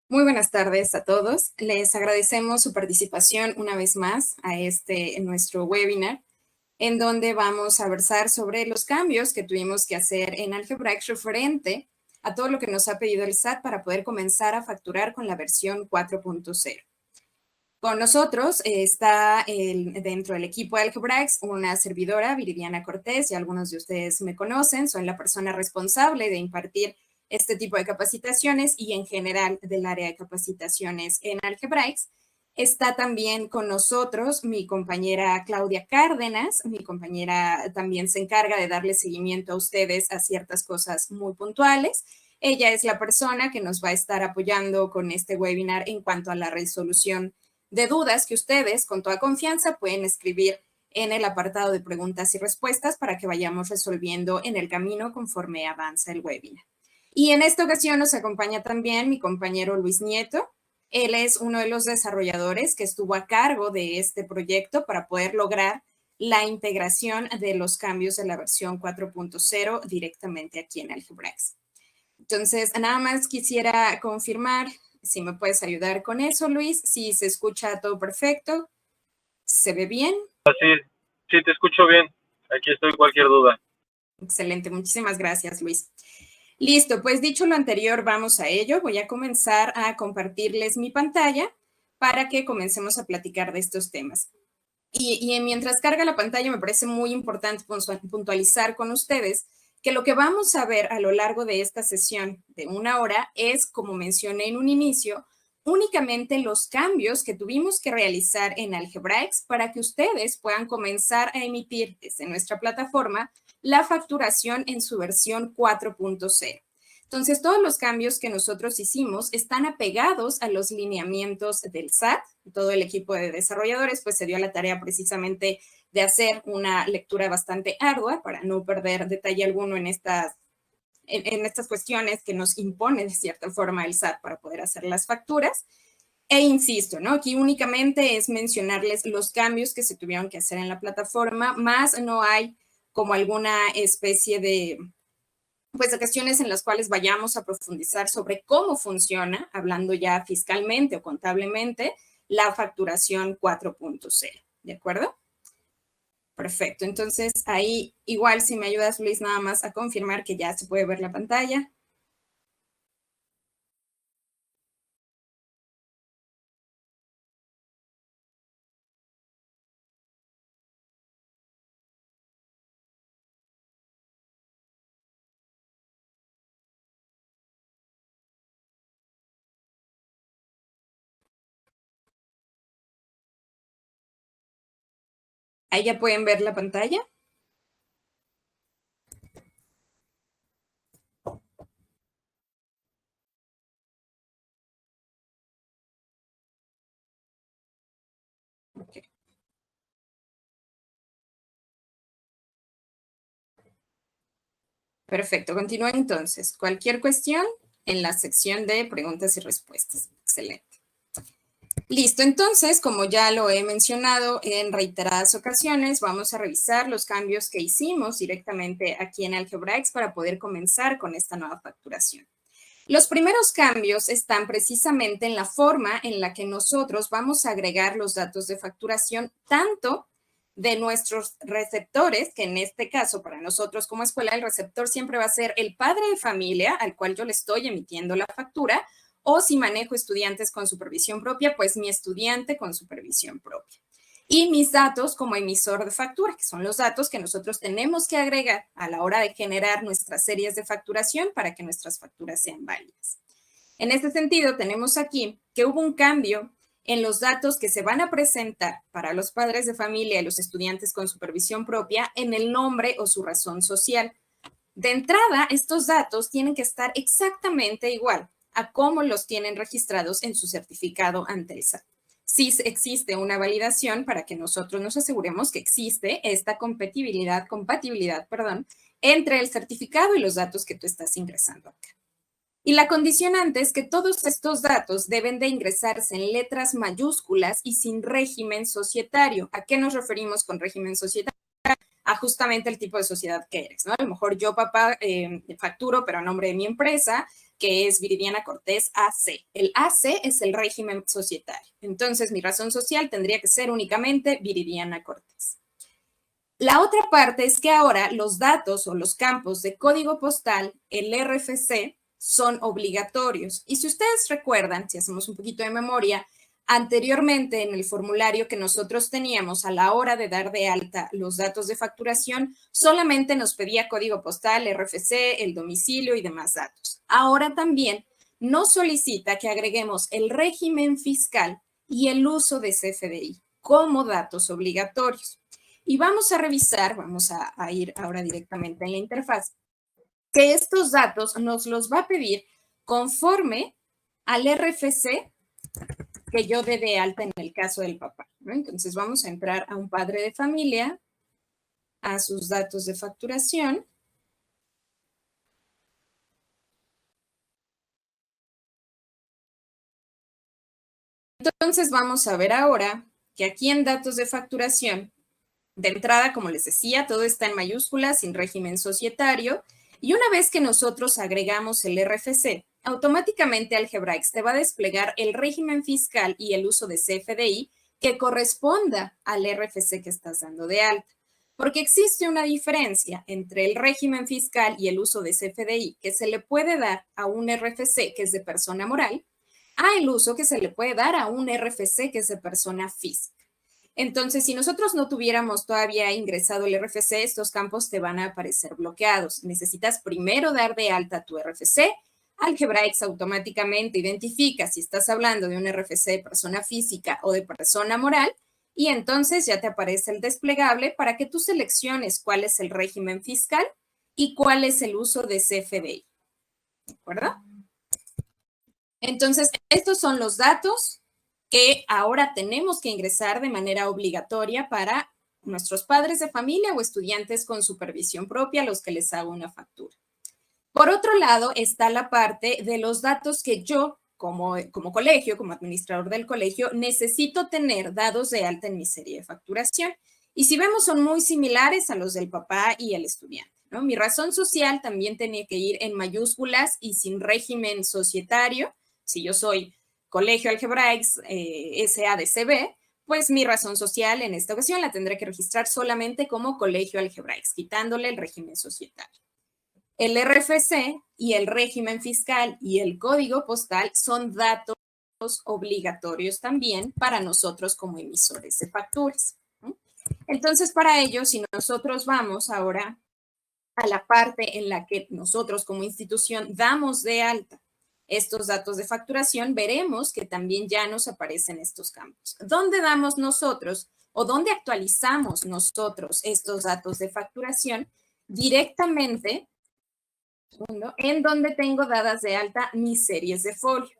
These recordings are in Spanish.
Muy buenas tardes a todos. Les agradecemos su participación una vez más a nuestro webinar, en donde vamos a versar sobre los cambios que tuvimos que hacer en Algebraics referente a todo lo que nos ha pedido el SAT para poder comenzar a facturar con la versión 4.0. Con nosotros está dentro del equipo de Algebraics una servidora, Viridiana Cortés, y algunos de ustedes me conocen. Soy la persona responsable de impartir este tipo de capacitaciones y en general del área de capacitaciones en Algebraics. Está también con nosotros mi compañera Claudia Cárdenas. Mi compañera también se encarga de darle seguimiento a ustedes a ciertas cosas muy puntuales. Ella es la persona que nos va a estar apoyando con este webinar en cuanto a la resolución de dudas que ustedes con toda confianza pueden escribir en el apartado de preguntas y respuestas para que vayamos resolviendo en el camino conforme avanza el webinar. Y en esta ocasión nos acompaña también mi compañero Luis Nieto. Él es uno de los desarrolladores que estuvo a cargo de este proyecto para poder lograr la integración de los cambios de la versión 4.0 directamente aquí en Algebraics. Entonces, nada más quisiera confirmar si me puedes ayudar con eso, Luis, si se escucha todo perfecto, ¿se ve bien? Sí, te escucho bien. Aquí estoy, cualquier duda. Excelente, muchísimas gracias, Luis. Listo, pues dicho lo anterior, vamos a ello. Voy a comenzar a compartirles mi pantalla para que comencemos a platicar de estos temas. Y mientras carga la pantalla, me parece muy importante puntualizar con ustedes que lo que vamos a ver a lo largo de esta sesión de 1 hora es, como mencioné en un inicio, únicamente los cambios que tuvimos que realizar en Algebraics para que ustedes puedan comenzar a emitir desde nuestra plataforma la facturación en su versión 4.0. Entonces, todos los cambios que nosotros hicimos están apegados a los lineamientos del SAT. Todo el equipo de desarrolladores pues se dio a la tarea precisamente de hacer una lectura bastante ardua para no perder detalle alguno en estas cuestiones que nos impone de cierta forma el SAT para poder hacer las facturas. E insisto, ¿no? Aquí únicamente es mencionarles los cambios que se tuvieron que hacer en la plataforma, más no hay como alguna especie de cuestiones en las cuales vayamos a profundizar sobre cómo funciona, hablando ya fiscalmente o contablemente, la facturación 4.0, ¿de acuerdo? Perfecto, entonces ahí igual si me ayudas, Luis, nada más a confirmar que ya se puede ver la pantalla. Ahí ya pueden ver la pantalla. Okay. Perfecto, continúa entonces. Cualquier cuestión en la sección de preguntas y respuestas. Excelente. Listo, entonces, como ya lo he mencionado en reiteradas ocasiones, vamos a revisar los cambios que hicimos directamente aquí en Algebraics para poder comenzar con esta nueva facturación. Los primeros cambios están precisamente en la forma en la que nosotros vamos a agregar los datos de facturación, tanto de nuestros receptores, que en este caso para nosotros como escuela, el receptor siempre va a ser el padre de familia al cual yo le estoy emitiendo la factura, o si manejo estudiantes con supervisión propia, pues mi estudiante con supervisión propia. Y mis datos como emisor de factura, que son los datos que nosotros tenemos que agregar a la hora de generar nuestras series de facturación para que nuestras facturas sean válidas. En este sentido, tenemos aquí que hubo un cambio en los datos que se van a presentar para los padres de familia y los estudiantes con supervisión propia en el nombre o su razón social. De entrada, estos datos tienen que estar exactamente igual a cómo los tienen registrados en su certificado ante el SAT. Sí existe una validación para que nosotros nos aseguremos que existe esta compatibilidad, entre el certificado y los datos que tú estás ingresando acá. Y la condicionante es que todos estos datos deben de ingresarse en letras mayúsculas y sin régimen societario. ¿A qué nos referimos con régimen societario? a justamente el tipo de sociedad que eres, ¿no? A lo mejor yo, papá, facturo, pero a nombre de mi empresa, que es Viridiana Cortés AC. El AC es el régimen societario. Entonces, mi razón social tendría que ser únicamente Viridiana Cortés. La otra parte es que ahora los datos o los campos de código postal, el RFC, son obligatorios. Y si ustedes recuerdan, si hacemos un poquito de memoria, anteriormente en el formulario que nosotros teníamos a la hora de dar de alta los datos de facturación, solamente nos pedía código postal, RFC, el domicilio y demás datos. Ahora también nos solicita que agreguemos el régimen fiscal y el uso de CFDI como datos obligatorios. Y vamos a revisar, vamos a ir ahora directamente en la interfaz, que estos datos nos los va a pedir conforme al RFC que yo dé de alta en el caso del papá, ¿no? Entonces vamos a entrar a un padre de familia, a sus datos de facturación. Entonces vamos a ver ahora que aquí en datos de facturación, de entrada, como les decía, todo está en mayúsculas, sin régimen societario. Y una vez que nosotros agregamos el RFC, automáticamente Algebraics te va a desplegar el régimen fiscal y el uso de CFDI que corresponda al RFC que estás dando de alta. Porque existe una diferencia entre el régimen fiscal y el uso de CFDI que se le puede dar a un RFC que es de persona moral, a el uso que se le puede dar a un RFC que es de persona física. Entonces, si nosotros no tuviéramos todavía ingresado el RFC, estos campos te van a aparecer bloqueados. Necesitas primero dar de alta tu RFC. Algebraics automáticamente identifica si estás hablando de un RFC de persona física o de persona moral y entonces ya te aparece el desplegable para que tú selecciones cuál es el régimen fiscal y cuál es el uso de CFDI. ¿De acuerdo? Entonces, estos son los datos que ahora tenemos que ingresar de manera obligatoria para nuestros padres de familia o estudiantes con supervisión propia, a los que les hago una factura. Por otro lado, está la parte de los datos que yo, como colegio, como administrador del colegio, necesito tener dados de alta en mi serie de facturación. Y si vemos, son muy similares a los del papá y el estudiante, ¿no? Mi razón social también tenía que ir en mayúsculas y sin régimen societario. Si yo soy Colegio Algebraics SADCB, pues mi razón social en esta ocasión la tendré que registrar solamente como Colegio Algebraics, quitándole el régimen societario. El RFC y el régimen fiscal y el código postal son datos obligatorios también para nosotros como emisores de facturas. Entonces, para ello, si nosotros vamos ahora a la parte en la que nosotros como institución damos de alta estos datos de facturación, veremos que también ya nos aparecen estos campos. ¿Dónde damos nosotros o dónde actualizamos nosotros estos datos de facturación? Directamente en donde tengo dadas de alta mis series de folio.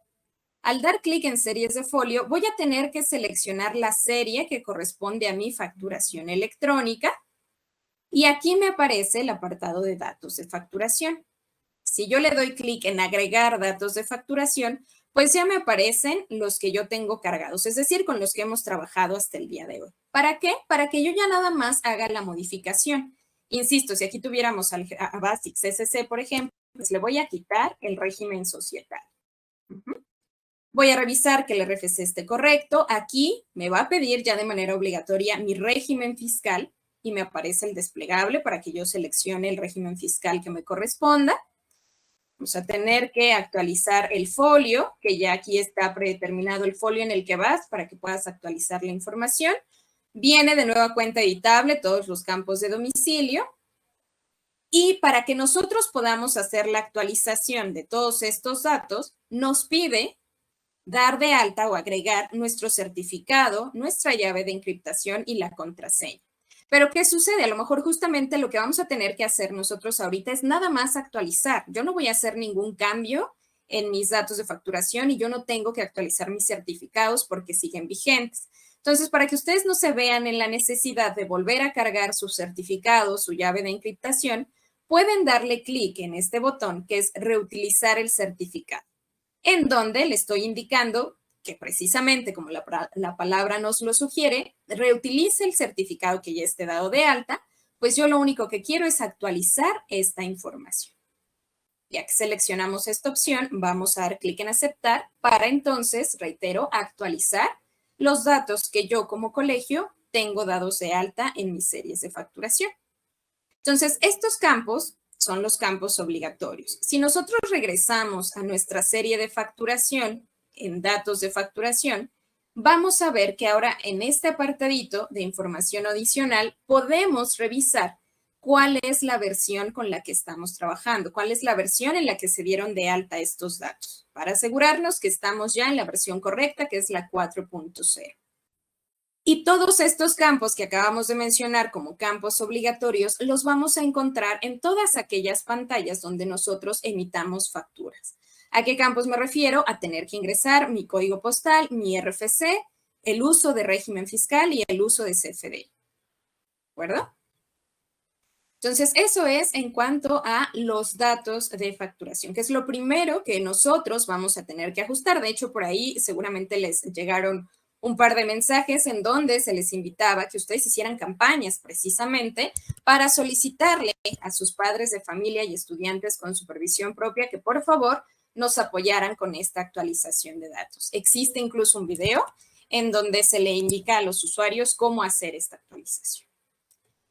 Al dar clic en series de folio, voy a tener que seleccionar la serie que corresponde a mi facturación electrónica y aquí me aparece el apartado de datos de facturación. Si yo le doy clic en agregar datos de facturación, pues ya me aparecen los que yo tengo cargados, es decir, con los que hemos trabajado hasta el día de hoy. ¿Para qué? Para que yo ya nada más haga la modificación. Insisto, si aquí tuviéramos a Basics SC, por ejemplo, pues le voy a quitar el régimen societario. Voy a revisar que el RFC esté correcto. Aquí me va a pedir ya de manera obligatoria mi régimen fiscal y me aparece el desplegable para que yo seleccione el régimen fiscal que me corresponda. Vamos a tener que actualizar el folio, que ya aquí está predeterminado el folio en el que vas para que puedas actualizar la información. Viene de nueva cuenta editable todos los campos de domicilio. Y para que nosotros podamos hacer la actualización de todos estos datos, nos pide dar de alta o agregar nuestro certificado, nuestra llave de encriptación y la contraseña. Pero ¿qué sucede? A lo mejor justamente lo que vamos a tener que hacer nosotros ahorita es nada más actualizar. Yo no voy a hacer ningún cambio en mis datos de facturación y yo no tengo que actualizar mis certificados porque siguen vigentes. Entonces, para que ustedes no se vean en la necesidad de volver a cargar su certificado, su llave de encriptación, pueden darle clic en este botón que es reutilizar el certificado, en donde le estoy indicando que precisamente como la palabra nos lo sugiere, reutilice el certificado que ya esté dado de alta Pues yo lo único que quiero es actualizar esta información. Ya que seleccionamos esta opción, vamos a dar clic en aceptar para entonces, reitero, actualizar los datos que yo como colegio tengo dados de alta en mis series de facturación. Entonces, estos campos son los campos obligatorios. Si nosotros regresamos a nuestra serie de facturación, en datos de facturación, vamos a ver que ahora en este apartadito de información adicional podemos revisar cuál es la versión con la que estamos trabajando, cuál es la versión en la que se dieron de alta estos datos, para asegurarnos que estamos ya en la versión correcta, que es la 4.0. Y todos estos campos que acabamos de mencionar como campos obligatorios los vamos a encontrar en todas aquellas pantallas donde nosotros emitamos facturas. ¿A qué campos me refiero? A tener que ingresar mi código postal, mi RFC, el uso de régimen fiscal y el uso de CFDI. ¿De acuerdo? Entonces, eso es en cuanto a los datos de facturación, que es lo primero que nosotros vamos a tener que ajustar. De hecho, por ahí seguramente les llegaron un par de mensajes en donde se les invitaba que ustedes hicieran campañas precisamente para solicitarle a sus padres de familia y estudiantes con supervisión propia que por favor nos apoyaran con esta actualización de datos. Existe incluso un video en donde se le indica a los usuarios cómo hacer esta actualización.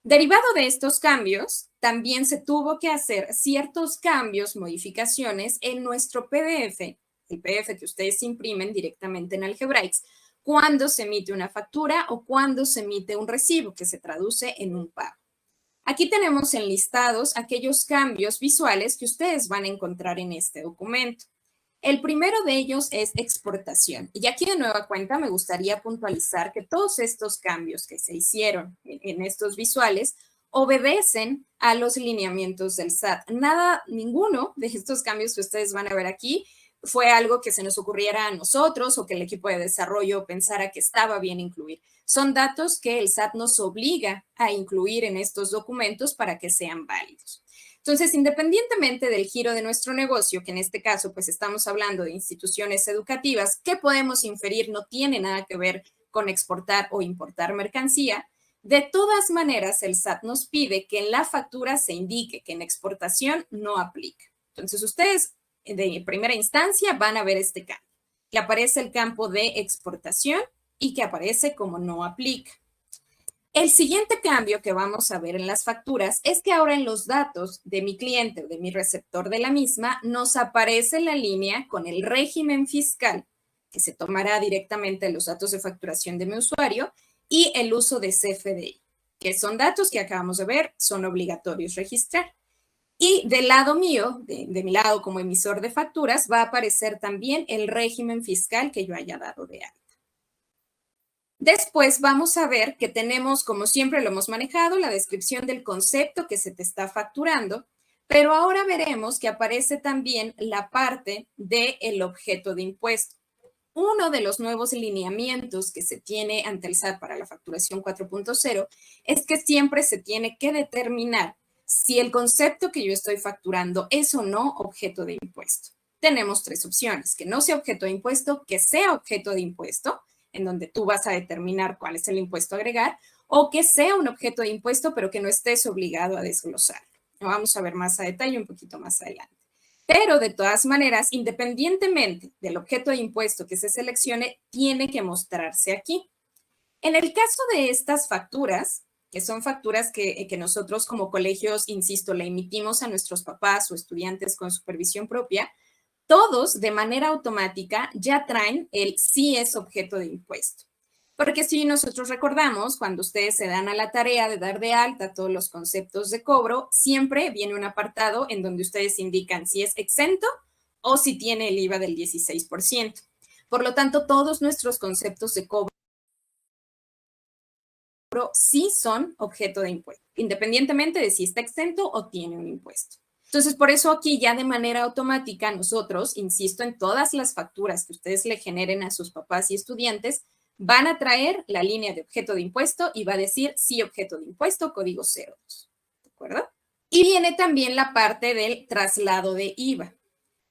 Derivado de estos cambios, también se tuvo que hacer ciertos cambios, modificaciones en nuestro PDF, el PDF que ustedes imprimen directamente en Algebraics, cuando se emite una factura o cuando se emite un recibo que se traduce en un pago. Aquí tenemos enlistados aquellos cambios visuales que ustedes van a encontrar en este documento. El primero de ellos es exportación. Y aquí de nueva cuenta me gustaría puntualizar que todos estos cambios que se hicieron en estos visuales obedecen a los lineamientos del SAT. Ninguno de estos cambios que ustedes van a ver aquí fue algo que se nos ocurriera a nosotros o que el equipo de desarrollo pensara que estaba bien incluir. Son datos que el SAT nos obliga a incluir en estos documentos para que sean válidos. Entonces, independientemente del giro de nuestro negocio, que en este caso pues estamos hablando de instituciones educativas, que podemos inferir no tiene nada que ver con exportar o importar mercancía, de todas maneras el SAT nos pide que en la factura se indique que en exportación no aplica. Entonces, ustedes de primera instancia van a ver este cambio, que aparece el campo de exportación y que aparece como no aplica. El siguiente cambio que vamos a ver en las facturas es que ahora en los datos de mi cliente o de mi receptor de la misma nos aparece la línea con el régimen fiscal que se tomará directamente de los datos de facturación de mi usuario y el uso de CFDI, que son datos que acabamos de ver, son obligatorios registrar. Y del lado mío, de mi lado como emisor de facturas, va a aparecer también el régimen fiscal que yo haya dado de alta. Después vamos a ver que tenemos, como siempre lo hemos manejado, la descripción del concepto que se te está facturando, pero ahora veremos que aparece también la parte del objeto de impuesto. Uno de los nuevos lineamientos que se tiene ante el SAT para la facturación 4.0 es que siempre se tiene que determinar si el concepto que yo estoy facturando es o no objeto de impuesto. Tenemos tres opciones: que no sea objeto de impuesto, que sea objeto de impuesto, en donde tú vas a determinar cuál es el impuesto a agregar, o que sea un objeto de impuesto, pero que no estés obligado a desglosarlo. Lo vamos a ver más a detalle un poquito más adelante. Pero de todas maneras, independientemente del objeto de impuesto que se seleccione, tiene que mostrarse aquí. En el caso de estas facturas, que son facturas que nosotros como colegios, insisto, le emitimos a nuestros papás o estudiantes con supervisión propia, todos de manera automática ya traen el sí es objeto de impuesto. Porque si nosotros recordamos, cuando ustedes se dan a la tarea de dar de alta todos los conceptos de cobro, siempre viene un apartado en donde ustedes indican si es exento o si tiene el IVA del 16%. Por lo tanto, todos nuestros conceptos de cobro sí son objeto de impuesto, independientemente de si está exento o tiene un impuesto. Entonces, por eso aquí ya de manera automática nosotros, insisto, en todas las facturas que ustedes le generen a sus papás y estudiantes, van a traer la línea de objeto de impuesto y va a decir sí objeto de impuesto, código 02. ¿De acuerdo? Y viene también la parte del traslado de IVA.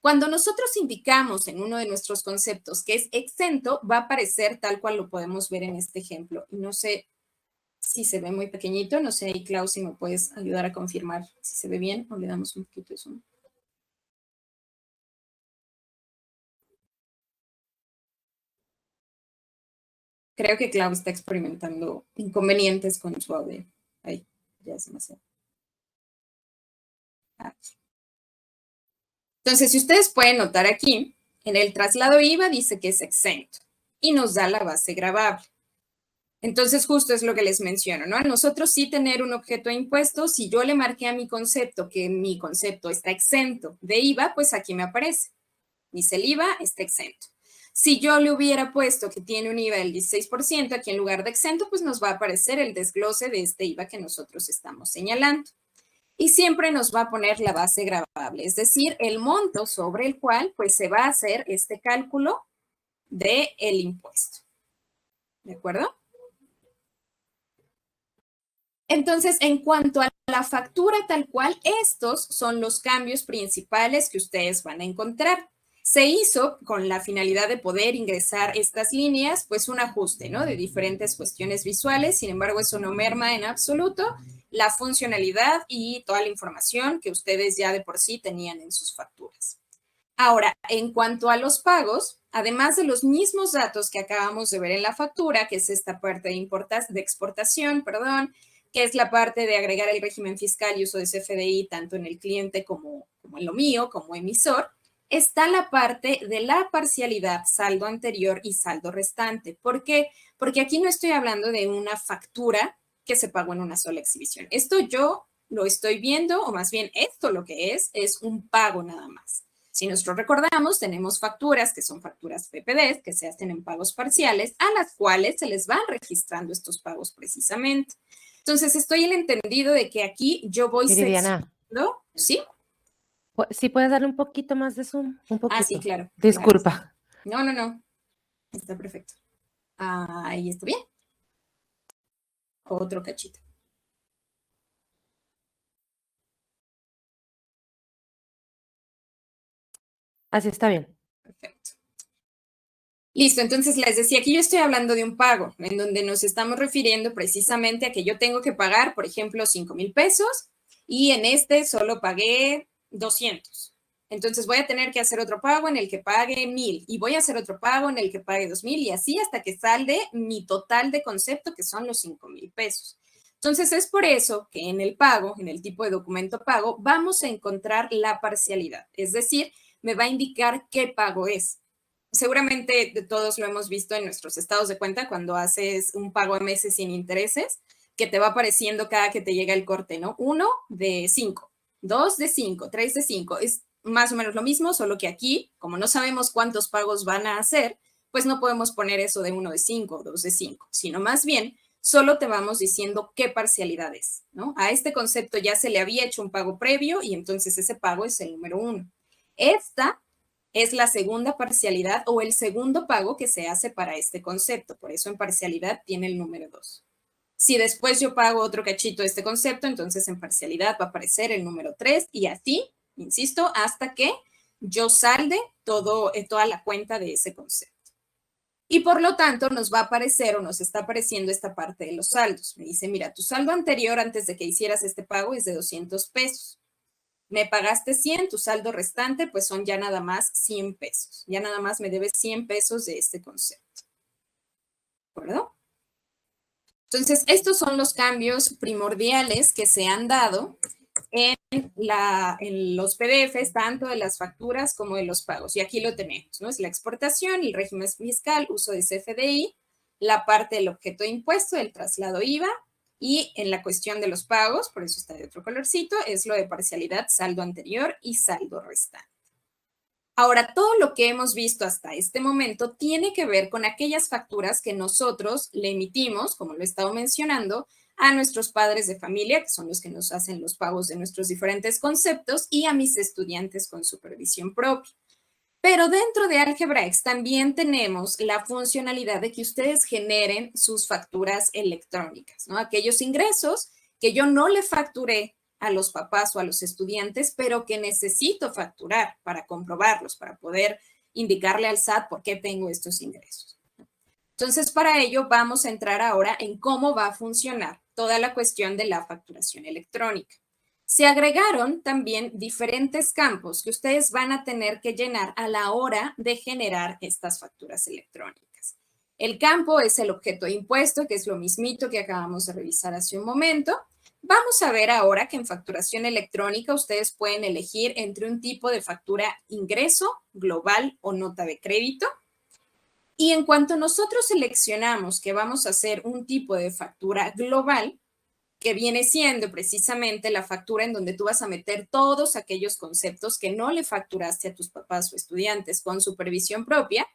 Cuando nosotros indicamos en uno de nuestros conceptos que es exento, va a aparecer tal cual lo podemos ver en este ejemplo. Y no sé si se ve muy pequeñito. No sé, ahí, Clau, si me puedes ayudar a confirmar si se ve bien o le damos un poquito de zoom. Creo que Clau está experimentando inconvenientes con su audio. Ahí, ya es demasiado. Entonces, si ustedes pueden notar aquí, en el traslado IVA dice que es exento y nos da la base gravable. Entonces, justo es lo que les menciono, ¿no? A nosotros sí tener un objeto de impuesto, si yo le marqué a mi concepto que mi concepto está exento de IVA, pues aquí me aparece. Dice el IVA está exento. Si yo le hubiera puesto que tiene un IVA del 16%, aquí en lugar de exento, pues nos va a aparecer el desglose de este IVA que nosotros estamos señalando. Y siempre nos va a poner la base gravable, es decir, el monto sobre el cual pues se va a hacer este cálculo del impuesto. ¿De acuerdo? Entonces, en cuanto a la factura tal cual, estos son los cambios principales que ustedes van a encontrar. Se hizo con la finalidad de poder ingresar estas líneas, pues un ajuste, ¿no? De diferentes cuestiones visuales, sin embargo, eso no merma en absoluto la funcionalidad y toda la información que ustedes ya de por sí tenían en sus facturas. Ahora, en cuanto a los pagos, además de los mismos datos que acabamos de ver en la factura, que es esta parte de exportación, que es la parte de agregar el régimen fiscal y uso de CFDI tanto en el cliente como en lo mío, como emisor, está la parte de la parcialidad, saldo anterior y saldo restante. ¿Por qué? Porque aquí no estoy hablando de una factura que se pagó en una sola exhibición. Esto yo lo estoy viendo, o más bien esto lo que es un pago nada más. Si nosotros recordamos, tenemos facturas que son facturas PPDs, que se hacen en pagos parciales, a las cuales se les van registrando estos pagos precisamente. Entonces, estoy en el entendido de que aquí yo voy Viridiana, seleccionando, ¿sí? ¿sí puedes darle un poquito más de zoom? Un poquito. Ah, sí, claro. Disculpa. Claro. No. Está perfecto. Ahí está bien. Otro cachito. Así está bien. Perfecto. Listo, entonces les decía, aquí yo estoy hablando de un pago, en donde nos estamos refiriendo precisamente a que yo tengo que pagar, por ejemplo, 5,000 pesos y en este solo pagué 200. Entonces voy a tener que hacer otro pago en el que pague 1,000 y voy a hacer otro pago en el que pague 2,000 y así hasta que salde mi total de concepto, que son los 5,000 pesos. Entonces es por eso que en el pago, en el tipo de documento pago, vamos a encontrar la parcialidad, es decir, me va a indicar qué pago es. Seguramente todos lo hemos visto en nuestros estados de cuenta cuando haces un pago a meses sin intereses, que te va apareciendo cada que te llega el corte, ¿no? 1 de 5, 2 de 5, 3 de 5. Es más o menos lo mismo, solo que aquí, como no sabemos cuántos pagos van a hacer, pues no podemos poner eso de 1 de 5, 2 de 5, sino más bien solo te vamos diciendo qué parcialidad es, ¿no? A este concepto ya se le había hecho un pago previo y entonces ese pago es el número 1. Esta es la segunda parcialidad o el segundo pago que se hace para este concepto. Por eso en parcialidad tiene el número 2. Si después yo pago otro cachito de este concepto, entonces en parcialidad va a aparecer el número 3 y así, insisto, hasta que yo salde toda la cuenta de ese concepto. Y por lo tanto nos va a aparecer o nos está apareciendo esta parte de los saldos. Me dice, mira, tu saldo anterior antes de que hicieras este pago es de 200 pesos. Me pagaste 100, tu saldo restante pues son ya nada más 100 pesos. Ya nada más me debes 100 pesos de este concepto. ¿De acuerdo? Entonces, estos son los cambios primordiales que se han dado en los PDFs, tanto de las facturas como de los pagos. Y aquí lo tenemos, ¿no? Es la exportación, el régimen fiscal, uso de CFDI, la parte del objeto de impuesto, el traslado IVA, y en la cuestión de los pagos, por eso está de otro colorcito, es lo de parcialidad, saldo anterior y saldo restante. Ahora, todo lo que hemos visto hasta este momento tiene que ver con aquellas facturas que nosotros le emitimos, como lo he estado mencionando, a nuestros padres de familia, que son los que nos hacen los pagos de nuestros diferentes conceptos, y a mis estudiantes con supervisión propia. Pero dentro de Algebraics también tenemos la funcionalidad de que ustedes generen sus facturas electrónicas, ¿no? Aquellos ingresos que yo no le facturé a los papás o a los estudiantes, pero que necesito facturar para comprobarlos, para poder indicarle al SAT por qué tengo estos ingresos. Entonces, para ello vamos a entrar ahora en cómo va a funcionar toda la cuestión de la facturación electrónica. Se agregaron también diferentes campos que ustedes van a tener que llenar a la hora de generar estas facturas electrónicas. El campo es el objeto de impuesto, que es lo mismito que acabamos de revisar hace un momento. Vamos a ver ahora que en facturación electrónica ustedes pueden elegir entre un tipo de factura ingreso, global o nota de crédito. Y en cuanto nosotros seleccionamos que vamos a hacer un tipo de factura global, que viene siendo precisamente la factura en donde tú vas a meter todos aquellos conceptos que no le facturaste a tus papás o estudiantes con supervisión propia,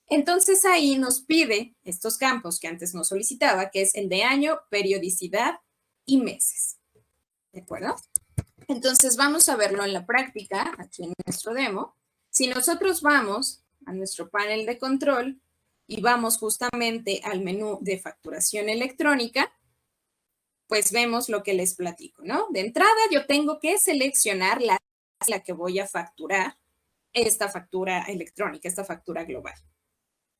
entonces ahí nos pide estos campos que antes nos solicitaba, que es el de año, periodicidad y meses. ¿De acuerdo? Entonces vamos a verlo en la práctica, aquí en nuestro demo. Si nosotros vamos a nuestro panel de control y vamos justamente al menú de facturación electrónica, pues vemos lo que les platico, ¿no? De entrada yo tengo que seleccionar la que voy a facturar, esta factura electrónica, esta factura global.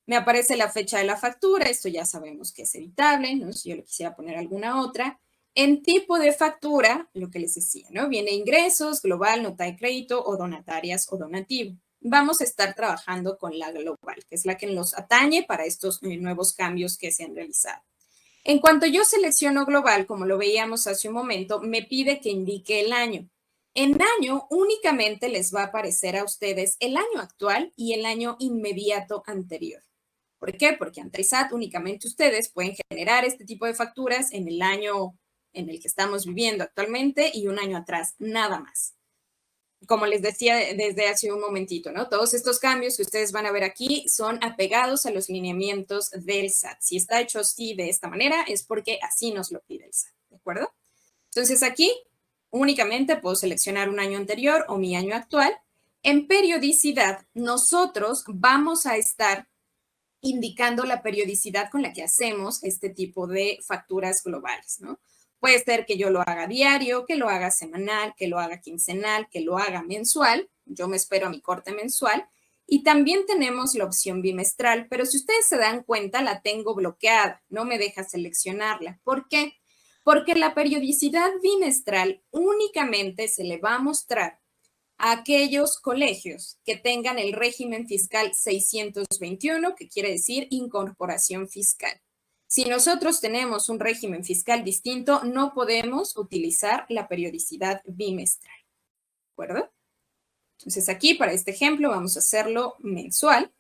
Me aparece la fecha de la factura, esto ya sabemos que es editable, ¿no? Si yo le quisiera poner alguna otra. En tipo de factura, lo que les decía, ¿no? Viene ingresos, global, nota de crédito o donatarias o donativo. Vamos a estar trabajando con la global, que es la que nos atañe para estos nuevos cambios que se han realizado. En cuanto yo selecciono global, como lo veíamos hace un momento, me pide que indique el año. En año únicamente les va a aparecer a ustedes el año actual y el año inmediato anterior. ¿Por qué? Porque ante el SAT únicamente ustedes pueden generar este tipo de facturas en el año en el que estamos viviendo actualmente y un año atrás, nada más. Como les decía desde hace un momentito, ¿no? Todos estos cambios que ustedes van a ver aquí son apegados a los lineamientos del SAT. Si está hecho así de esta manera es porque así nos lo pide el SAT, ¿de acuerdo? Entonces aquí únicamente puedo seleccionar un año anterior o mi año actual. En periodicidad, nosotros vamos a estar indicando la periodicidad con la que hacemos este tipo de facturas globales, ¿no? Puede ser que yo lo haga diario, que lo haga semanal, que lo haga quincenal, que lo haga mensual. Yo me espero a mi corte mensual. Y también tenemos la opción bimestral, pero si ustedes se dan cuenta, la tengo bloqueada. No me deja seleccionarla. ¿Por qué? Porque la periodicidad bimestral únicamente se le va a mostrar a aquellos colegios que tengan el régimen fiscal 621, que quiere decir incorporación fiscal. Si nosotros tenemos un régimen fiscal distinto, no podemos utilizar la periodicidad bimestral. ¿De acuerdo? Entonces aquí, para este ejemplo, vamos a hacerlo mensual.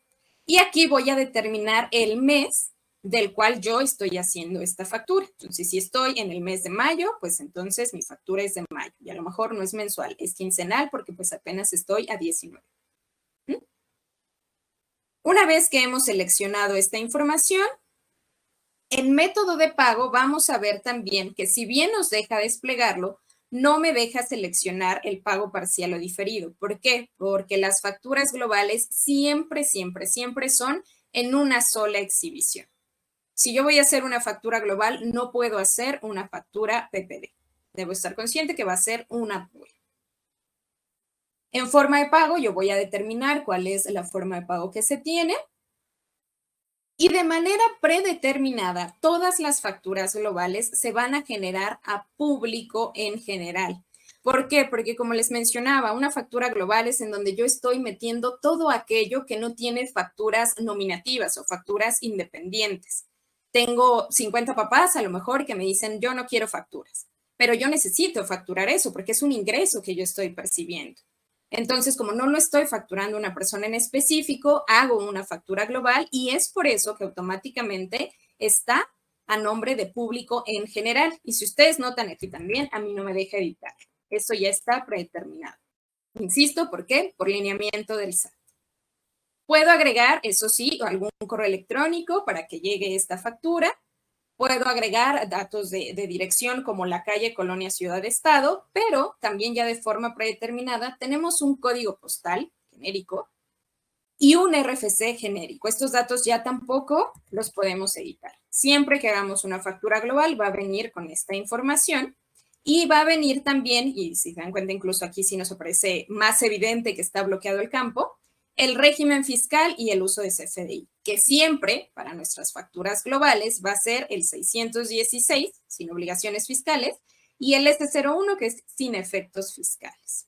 Y aquí voy a determinar el mes del cual yo estoy haciendo esta factura. Entonces, si estoy en el mes de mayo, pues entonces mi factura es de mayo. Y a lo mejor no es mensual, es quincenal porque pues apenas estoy a 19. Una vez que hemos seleccionado esta información, en método de pago vamos a ver también que si bien nos deja desplegarlo, no me deja seleccionar el pago parcial o diferido. ¿Por qué? Porque las facturas globales siempre son en una sola exhibición. Si yo voy a hacer una factura global, no puedo hacer una factura PPD. Debo estar consciente que va a ser una pura. En forma de pago, yo voy a determinar cuál es la forma de pago que se tiene. Y de manera predeterminada, todas las facturas globales se van a generar a público en general. ¿Por qué? Porque como les mencionaba, una factura global es en donde yo estoy metiendo todo aquello que no tiene facturas nominativas o facturas independientes. Tengo 50 papás a lo mejor que me dicen, yo no quiero facturas, pero yo necesito facturar eso porque es un ingreso que yo estoy percibiendo. Entonces, como no lo estoy facturando a una persona en específico, hago una factura global y es por eso que automáticamente está a nombre de público en general. Y si ustedes notan aquí también, a mí no me deja editar. Eso ya está predeterminado. Insisto, ¿por qué? Por lineamiento del SAT. Puedo agregar, eso sí, algún correo electrónico para que llegue esta factura. Puedo agregar datos de dirección como la calle, colonia, ciudad, estado, pero también ya de forma predeterminada tenemos un código postal genérico y un RFC genérico. Estos datos ya tampoco los podemos editar. Siempre que hagamos una factura global va a venir con esta información y va a venir también, y si se dan cuenta incluso aquí sí nos aparece más evidente que está bloqueado el campo, el régimen fiscal y el uso de CFDI, que siempre para nuestras facturas globales va a ser el 616, sin obligaciones fiscales, y el S01, que es sin efectos fiscales.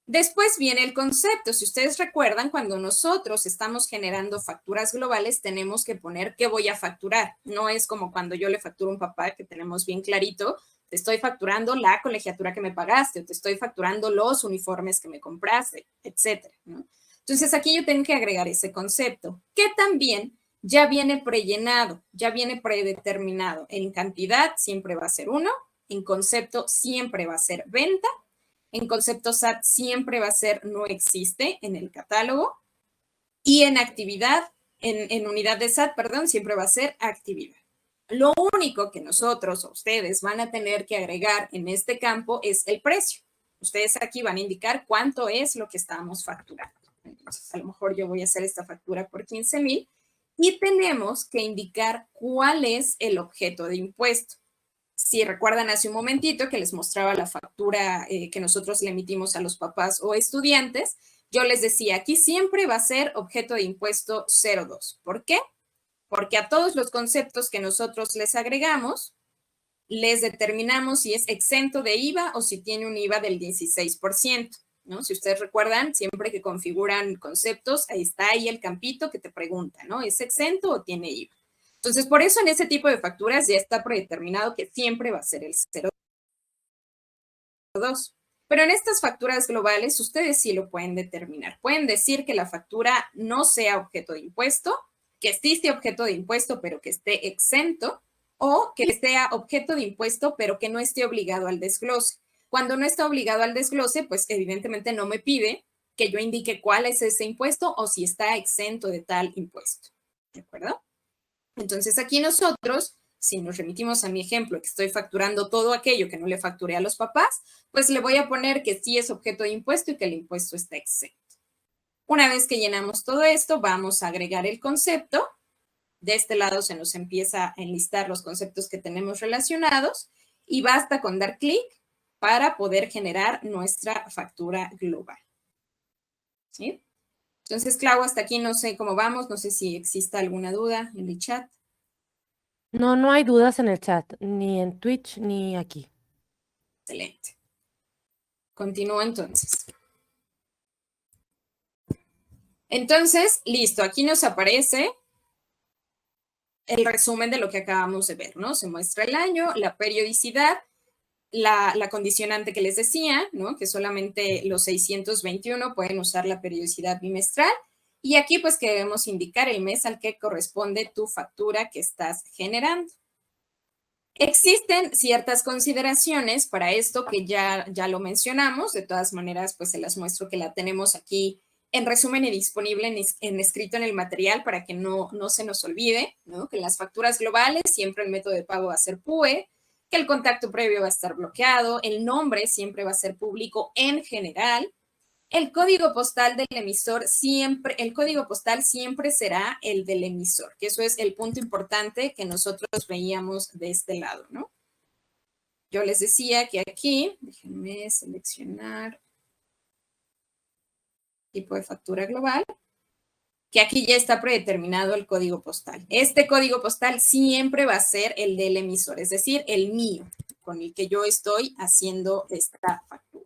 Después viene el concepto. Si ustedes recuerdan, cuando nosotros estamos generando facturas globales, tenemos que poner qué voy a facturar. No es como cuando yo le facturo a un papá, que tenemos bien clarito, te estoy facturando la colegiatura que me pagaste, o te estoy facturando los uniformes que me compraste, etcétera, ¿no? Entonces, aquí yo tengo que agregar ese concepto, que también ya viene prellenado, ya viene predeterminado. En cantidad siempre va a ser 1, en concepto siempre va a ser venta, en concepto SAT siempre va a ser no existe en el catálogo, y en actividad, en unidad de SAT, perdón, siempre va a ser actividad. Lo único que nosotros o ustedes van a tener que agregar en este campo es el precio. Ustedes aquí van a indicar cuánto es lo que estamos facturando. Entonces, a lo mejor yo voy a hacer esta factura por 15,000 y tenemos que indicar cuál es el objeto de impuesto. Si recuerdan hace un momentito que les mostraba la factura que nosotros le emitimos a los papás o estudiantes, yo les decía, aquí siempre va a ser objeto de impuesto 02. ¿Por qué? Porque a todos los conceptos que nosotros les agregamos, les determinamos si es exento de IVA o si tiene un IVA del 16%, ¿no? Si ustedes recuerdan, siempre que configuran conceptos, ahí está ahí el campito que te pregunta, ¿no? ¿Es exento o tiene IVA? Entonces, por eso en ese tipo de facturas ya está predeterminado que siempre va a ser el 02. Pero en estas facturas globales, ustedes sí lo pueden determinar. Pueden decir que la factura no sea objeto de impuesto, que sí sea objeto de impuesto, pero que esté exento, o que sea objeto de impuesto, pero que no esté obligado al desglose. Cuando no está obligado al desglose, pues evidentemente no me pide que yo indique cuál es ese impuesto o si está exento de tal impuesto. ¿De acuerdo? Entonces aquí nosotros, si nos remitimos a mi ejemplo, que estoy facturando todo aquello que no le facturé a los papás, pues le voy a poner que sí es objeto de impuesto y que el impuesto está exento. Una vez que llenamos todo esto, vamos a agregar el concepto. De este lado se nos empieza a enlistar los conceptos que tenemos relacionados y basta con dar clic para poder generar nuestra factura global. ¿Sí? Entonces, Clau, hasta aquí no sé cómo vamos, no sé si exista alguna duda en el chat. No, no hay dudas en el chat, ni en Twitch, ni aquí. Excelente. Continúo entonces. Entonces, listo, aquí nos aparece el resumen de lo que acabamos de ver, ¿no? Se muestra el año, la periodicidad, la condicionante que les decía, ¿no? Que solamente los 621 pueden usar la periodicidad bimestral. Y aquí pues que debemos indicar el mes al que corresponde tu factura que estás generando. Existen ciertas consideraciones para esto que ya lo mencionamos. De todas maneras, pues se las muestro que la tenemos aquí en resumen y disponible en escrito en el material para que no se nos olvide, ¿no? Que en las facturas globales siempre el método de pago va a ser PUE, que el contacto previo va a estar bloqueado, el nombre siempre va a ser público en general, el código postal del emisor siempre, el código postal siempre será el del emisor, que eso es el punto importante que nosotros veíamos de este lado, ¿no? Yo les decía que aquí, déjenme seleccionar tipo de factura global, que aquí ya está predeterminado el código postal. Este código postal siempre va a ser el del emisor, es decir, el mío, con el que yo estoy haciendo esta factura.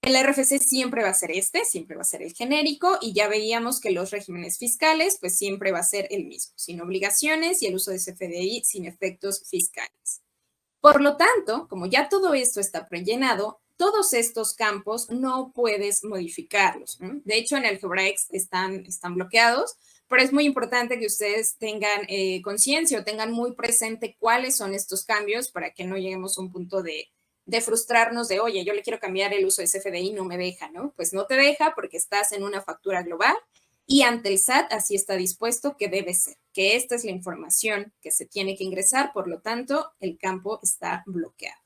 El RFC siempre va a ser siempre va a ser el genérico, y ya veíamos que los regímenes fiscales, pues siempre va a ser el mismo, sin obligaciones y el uso de CFDI sin efectos fiscales. Por lo tanto, como ya todo esto está prellenado, todos estos campos no puedes modificarlos, ¿no? De hecho, en Algebraics están bloqueados, pero es muy importante que ustedes tengan conciencia o tengan muy presente cuáles son estos cambios para que no lleguemos a un punto de frustrarnos de, oye, yo le quiero cambiar el uso de CFDI, no me deja, ¿no? Pues no te deja porque estás en una factura global y ante el SAT así está dispuesto que debe ser, que esta es la información que se tiene que ingresar, por lo tanto, el campo está bloqueado.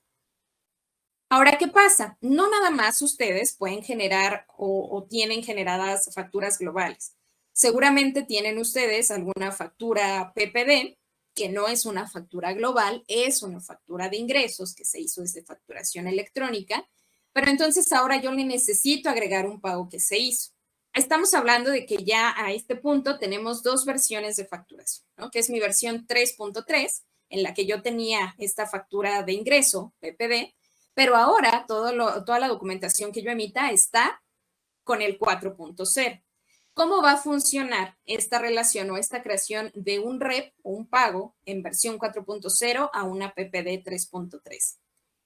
Ahora, ¿qué pasa? No nada más ustedes pueden generar o tienen generadas facturas globales. Seguramente tienen ustedes alguna factura PPD, que no es una factura global, es una factura de ingresos que se hizo desde facturación electrónica, pero entonces ahora yo le necesito agregar un pago que se hizo. estamos hablando de que ya a este punto tenemos dos versiones de facturación, ¿no? Que es mi versión 3.3, en la que yo tenía esta factura de ingreso, PPD, pero ahora toda la documentación que yo emita está con el 4.0. ¿Cómo va a funcionar esta relación o esta creación de un REP o un pago en versión 4.0 a una PPD 3.3?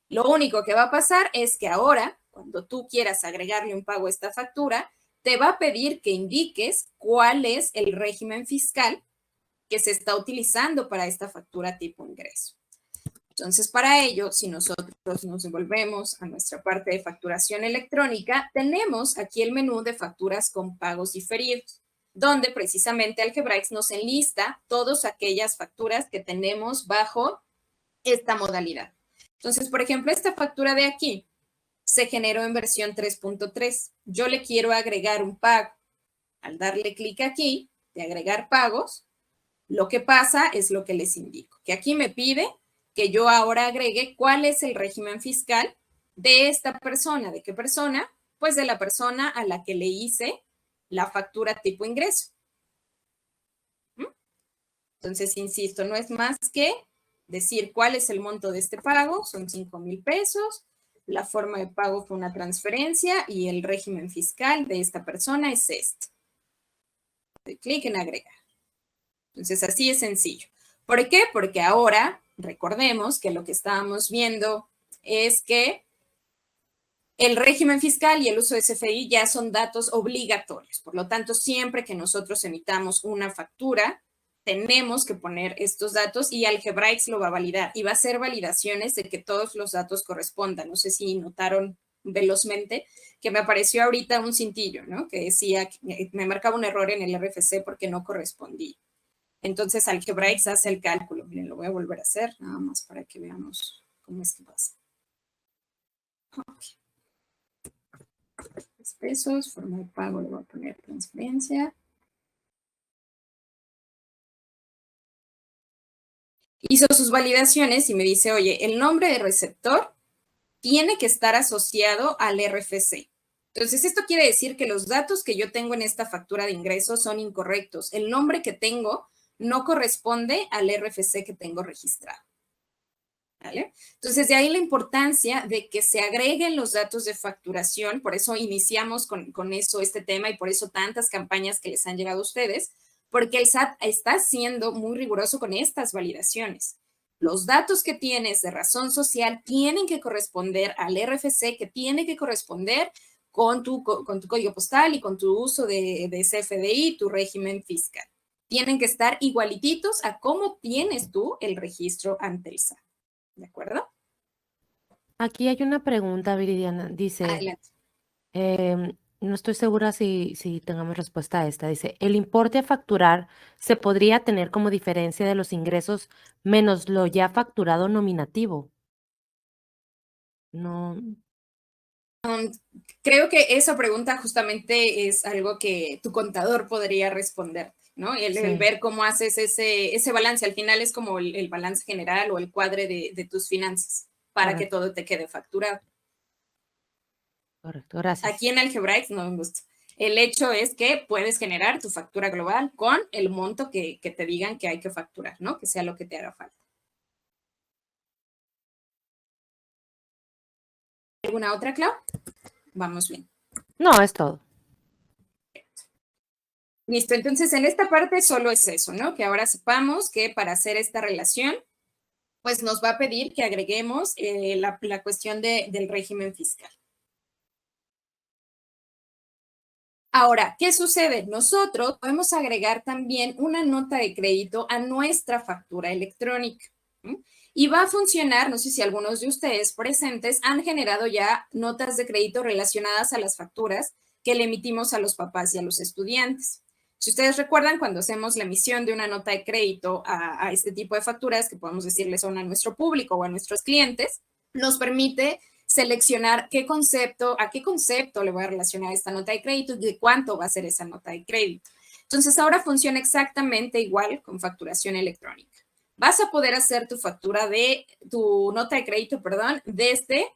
Lo único que va a pasar es que ahora, cuando tú quieras agregarle un pago a esta factura, te va a pedir que indiques cuál es el régimen fiscal que se está utilizando para esta factura tipo ingreso. Entonces, para ello, si nosotros nos volvemos a nuestra parte de facturación electrónica, tenemos aquí el menú de facturas con pagos diferidos, donde precisamente Algebraics nos enlista todas aquellas facturas que tenemos bajo esta modalidad. Entonces, por ejemplo, esta factura de aquí se generó en versión 3.3. Yo le quiero agregar un pago. Al darle clic aquí, de agregar pagos, lo que pasa es lo que les indico, que aquí me pide que yo ahora agregue cuál es el régimen fiscal de esta persona. ¿De qué persona? Pues de la persona a la que le hice la factura tipo ingreso. Entonces, insisto, no es más que decir cuál es el monto de este pago, son 5,000 pesos, la forma de pago fue una transferencia y el régimen fiscal de esta persona es este. Doy clic en agregar. Entonces, así es sencillo. ¿Por qué? Porque ahora, recordemos que lo que estábamos viendo es que el régimen fiscal y el uso de CFDI ya son datos obligatorios. Por lo tanto, siempre que nosotros emitamos una factura, tenemos que poner estos datos y Algebraics lo va a validar y va a hacer validaciones de que todos los datos correspondan. No sé si notaron velozmente que me apareció ahorita un cintillo, ¿no? Que decía, me marcaba un error en el RFC porque no correspondía. Entonces, Algebraics hace el cálculo. Miren, lo voy a volver a hacer, nada más para que veamos cómo es que pasa. Okay. Pesos, forma de pago, le voy a poner transferencia. Hizo sus validaciones y me dice, oye, el nombre de receptor tiene que estar asociado al RFC. Entonces, esto quiere decir que los datos que yo tengo en esta factura de ingresos son incorrectos. El nombre que tengo no corresponde al RFC que tengo registrado. ¿Vale? Entonces, de ahí la importancia de que se agreguen los datos de facturación. Por eso iniciamos con eso, este tema, y por eso tantas campañas que les han llegado a ustedes, porque el SAT está siendo muy riguroso con estas validaciones. Los datos que tienes de razón social tienen que corresponder al RFC, que tiene que corresponder con tu código postal y con tu uso de CFDI, tu régimen fiscal. Tienen que estar igualititos a cómo tienes tú el registro ante el SAT. ¿De acuerdo? Aquí hay una pregunta, Viridiana. Dice, no estoy segura si tengamos respuesta a esta. Dice, ¿el importe a facturar se podría tener como diferencia de los ingresos menos lo ya facturado nominativo? No. Creo que esa pregunta justamente es algo que tu contador podría responder, ¿no? El ver cómo haces ese balance. Al final es como el balance general o el cuadre de tus finanzas para que todo te quede facturado. Correcto, gracias. Aquí en Algebraics no me gusta. El hecho es que puedes generar tu factura global con el monto que te digan que hay que facturar, ¿no? Que sea lo que te haga falta. ¿Alguna otra, Clau? Vamos bien. No, es todo. Listo, entonces en esta parte solo es eso, ¿no? Que ahora sepamos que para hacer esta relación, pues nos va a pedir que agreguemos la cuestión del régimen fiscal. Ahora, ¿qué sucede? Nosotros podemos agregar también una nota de crédito a nuestra factura electrónica. Y va a funcionar, no sé si algunos de ustedes presentes han generado ya notas de crédito relacionadas a las facturas que le emitimos a los papás y a los estudiantes. Si ustedes recuerdan, cuando hacemos la emisión de una nota de crédito a este tipo de facturas, que podemos decirles son a nuestro público o a nuestros clientes, nos permite seleccionar a qué concepto le voy a relacionar esta nota de crédito y de cuánto va a ser esa nota de crédito. Entonces, ahora funciona exactamente igual con facturación electrónica. Vas a poder hacer tu nota de crédito, desde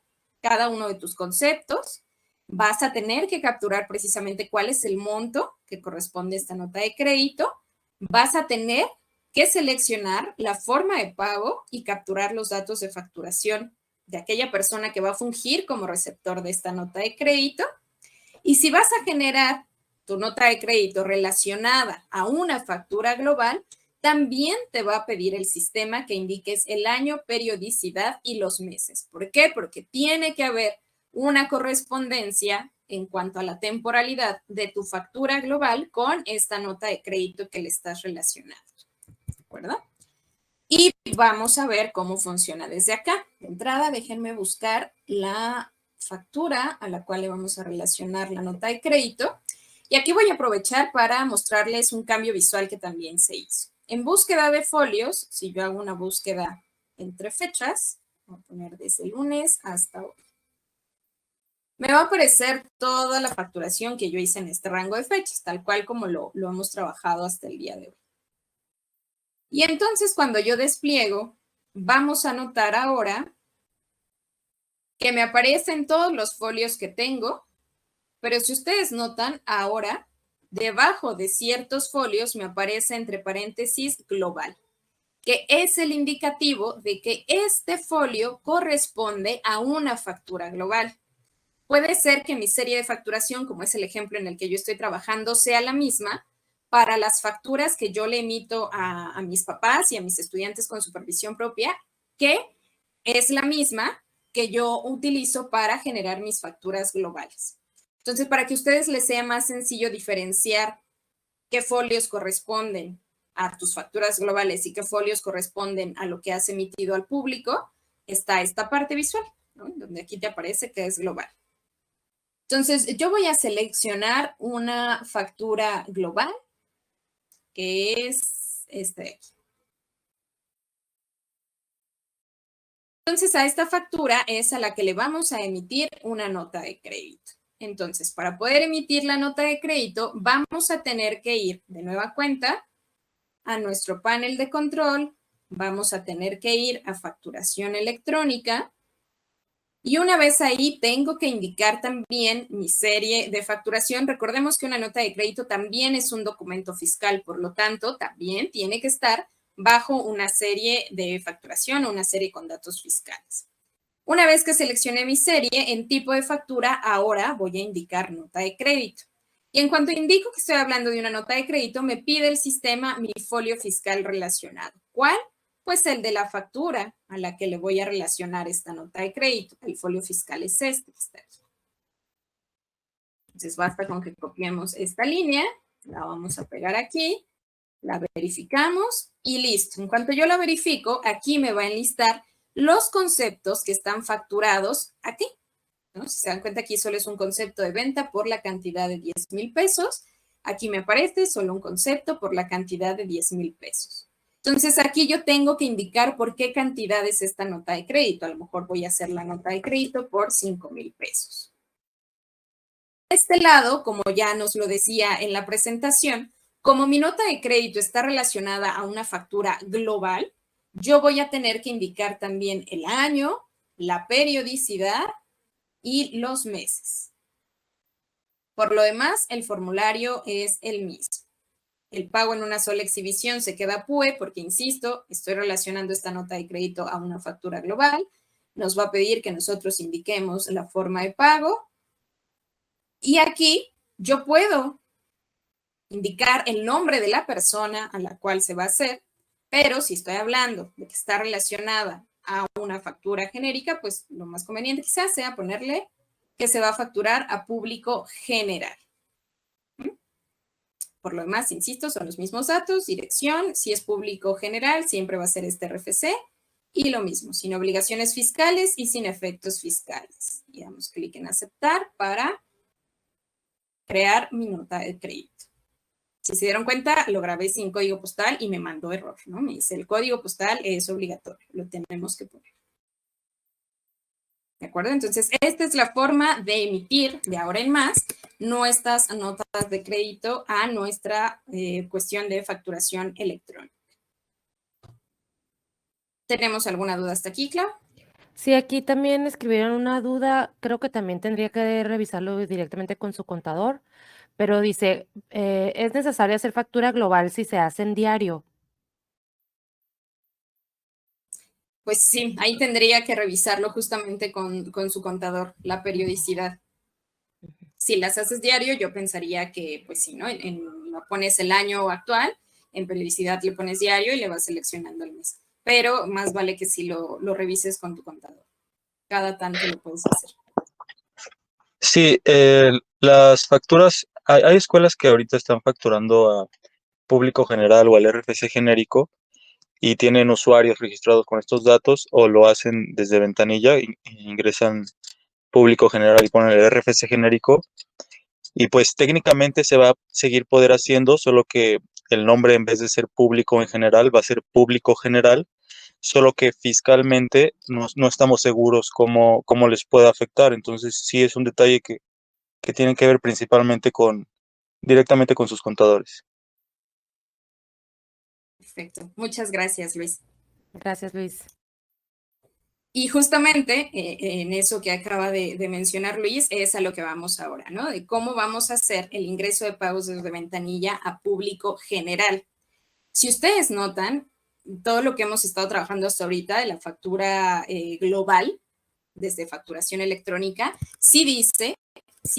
cada uno de tus conceptos vas a tener que capturar precisamente cuál es el monto que corresponde a esta nota de crédito. Vas a tener que seleccionar la forma de pago y capturar los datos de facturación de aquella persona que va a fungir como receptor de esta nota de crédito. Y si vas a generar tu nota de crédito relacionada a una factura global, también te va a pedir el sistema que indiques el año, periodicidad y los meses. ¿Por qué? Porque tiene que haber una correspondencia en cuanto a la temporalidad de tu factura global con esta nota de crédito que le estás relacionando. ¿De acuerdo? Y vamos a ver cómo funciona desde acá. De entrada, déjenme buscar la factura a la cual le vamos a relacionar la nota de crédito. Y aquí voy a aprovechar para mostrarles un cambio visual que también se hizo. En búsqueda de folios, si yo hago una búsqueda entre fechas, voy a poner desde el lunes hasta hoy, me va a aparecer toda la facturación que yo hice en este rango de fechas, tal cual como lo hemos trabajado hasta el día de hoy. Y entonces cuando yo despliego, vamos a notar ahora que me aparecen todos los folios que tengo, pero si ustedes notan ahora, debajo de ciertos folios me aparece entre paréntesis global, que es el indicativo de que este folio corresponde a una factura global. Puede ser que mi serie de facturación, como es el ejemplo en el que yo estoy trabajando, sea la misma para las facturas que yo le emito a mis papás y a mis estudiantes con supervisión propia, que es la misma que yo utilizo para generar mis facturas globales. Entonces, para que a ustedes les sea más sencillo diferenciar qué folios corresponden a tus facturas globales y qué folios corresponden a lo que has emitido al público, está esta parte visual, ¿no? Donde aquí te aparece que es global. Entonces, yo voy a seleccionar una factura global, que es esta de aquí. Entonces, a esta factura es a la que le vamos a emitir una nota de crédito. Entonces, para poder emitir la nota de crédito, vamos a tener que ir de nueva cuenta a nuestro panel de control, vamos a tener que ir a facturación electrónica. Y una vez ahí, tengo que indicar también mi serie de facturación. Recordemos que una nota de crédito también es un documento fiscal, por lo tanto, también tiene que estar bajo una serie de facturación o una serie con datos fiscales. Una vez que seleccioné mi serie, en tipo de factura, ahora voy a indicar nota de crédito. Y en cuanto indico que estoy hablando de una nota de crédito, me pide el sistema mi folio fiscal relacionado. ¿Cuál? Pues el de la factura a la que le voy a relacionar esta nota de crédito. El folio fiscal es este que está aquí. Entonces basta con que copiemos esta línea, la vamos a pegar aquí, la verificamos y listo. En cuanto yo la verifico, aquí me va a enlistar los conceptos que están facturados aquí, ¿no? Si se dan cuenta, aquí solo es un concepto de venta por la cantidad de 10,000 pesos. Aquí me aparece solo un concepto por la cantidad de 10,000 pesos. Entonces, aquí yo tengo que indicar por qué cantidad es esta nota de crédito. A lo mejor voy a hacer la nota de crédito por 5,000 pesos. De este lado, como ya nos lo decía en la presentación, como mi nota de crédito está relacionada a una factura global, yo voy a tener que indicar también el año, la periodicidad y los meses. Por lo demás, el formulario es el mismo. El pago en una sola exhibición se queda PUE porque, insisto, estoy relacionando esta nota de crédito a una factura global. Nos va a pedir que nosotros indiquemos la forma de pago. Y aquí yo puedo indicar el nombre de la persona a la cual se va a hacer, pero si estoy hablando de que está relacionada a una factura genérica, pues lo más conveniente quizás sea ponerle que se va a facturar a público general. Por lo demás, insisto, son los mismos datos, dirección, si es público general, siempre va a ser este RFC, y lo mismo, sin obligaciones fiscales y sin efectos fiscales. Y damos clic en aceptar para crear mi nota de crédito. Si se dieron cuenta, lo grabé sin código postal y me mandó error, ¿no? Me dice, el código postal es obligatorio, lo tenemos que poner. ¿De acuerdo? Entonces, esta es la forma de emitir de ahora en más nuestras notas de crédito a nuestra cuestión de facturación electrónica. ¿Tenemos alguna duda hasta aquí, Clau? Sí, aquí también escribieron una duda, creo que también tendría que revisarlo directamente con su contador, pero dice, ¿es necesario hacer factura global si se hace en diario? Pues sí, ahí tendría que revisarlo justamente con su contador, la periodicidad. Si las haces diario, yo pensaría que, pues sí, ¿no? Lo pones el año actual, en periodicidad le pones diario y le vas seleccionando el mes. Pero más vale que si lo revises con tu contador. Cada tanto lo puedes hacer. Sí, las facturas, hay escuelas que ahorita están facturando a público general o al RFC genérico y tienen usuarios registrados con estos datos o lo hacen desde ventanilla, ingresan público general y ponen el RFC genérico y pues técnicamente se va a seguir poder haciendo, solo que el nombre en vez de ser público en general va a ser público general, solo que fiscalmente no estamos seguros cómo les puede afectar. Entonces sí es un detalle que tienen que ver principalmente directamente con sus contadores. Perfecto. Muchas gracias, Luis. Gracias, Luis. Y justamente en eso que acaba de mencionar Luis es a lo que vamos ahora, ¿no? De cómo vamos a hacer el ingreso de pagos desde ventanilla a público general. Si ustedes notan, todo lo que hemos estado trabajando hasta ahorita de la factura global, desde facturación electrónica, sí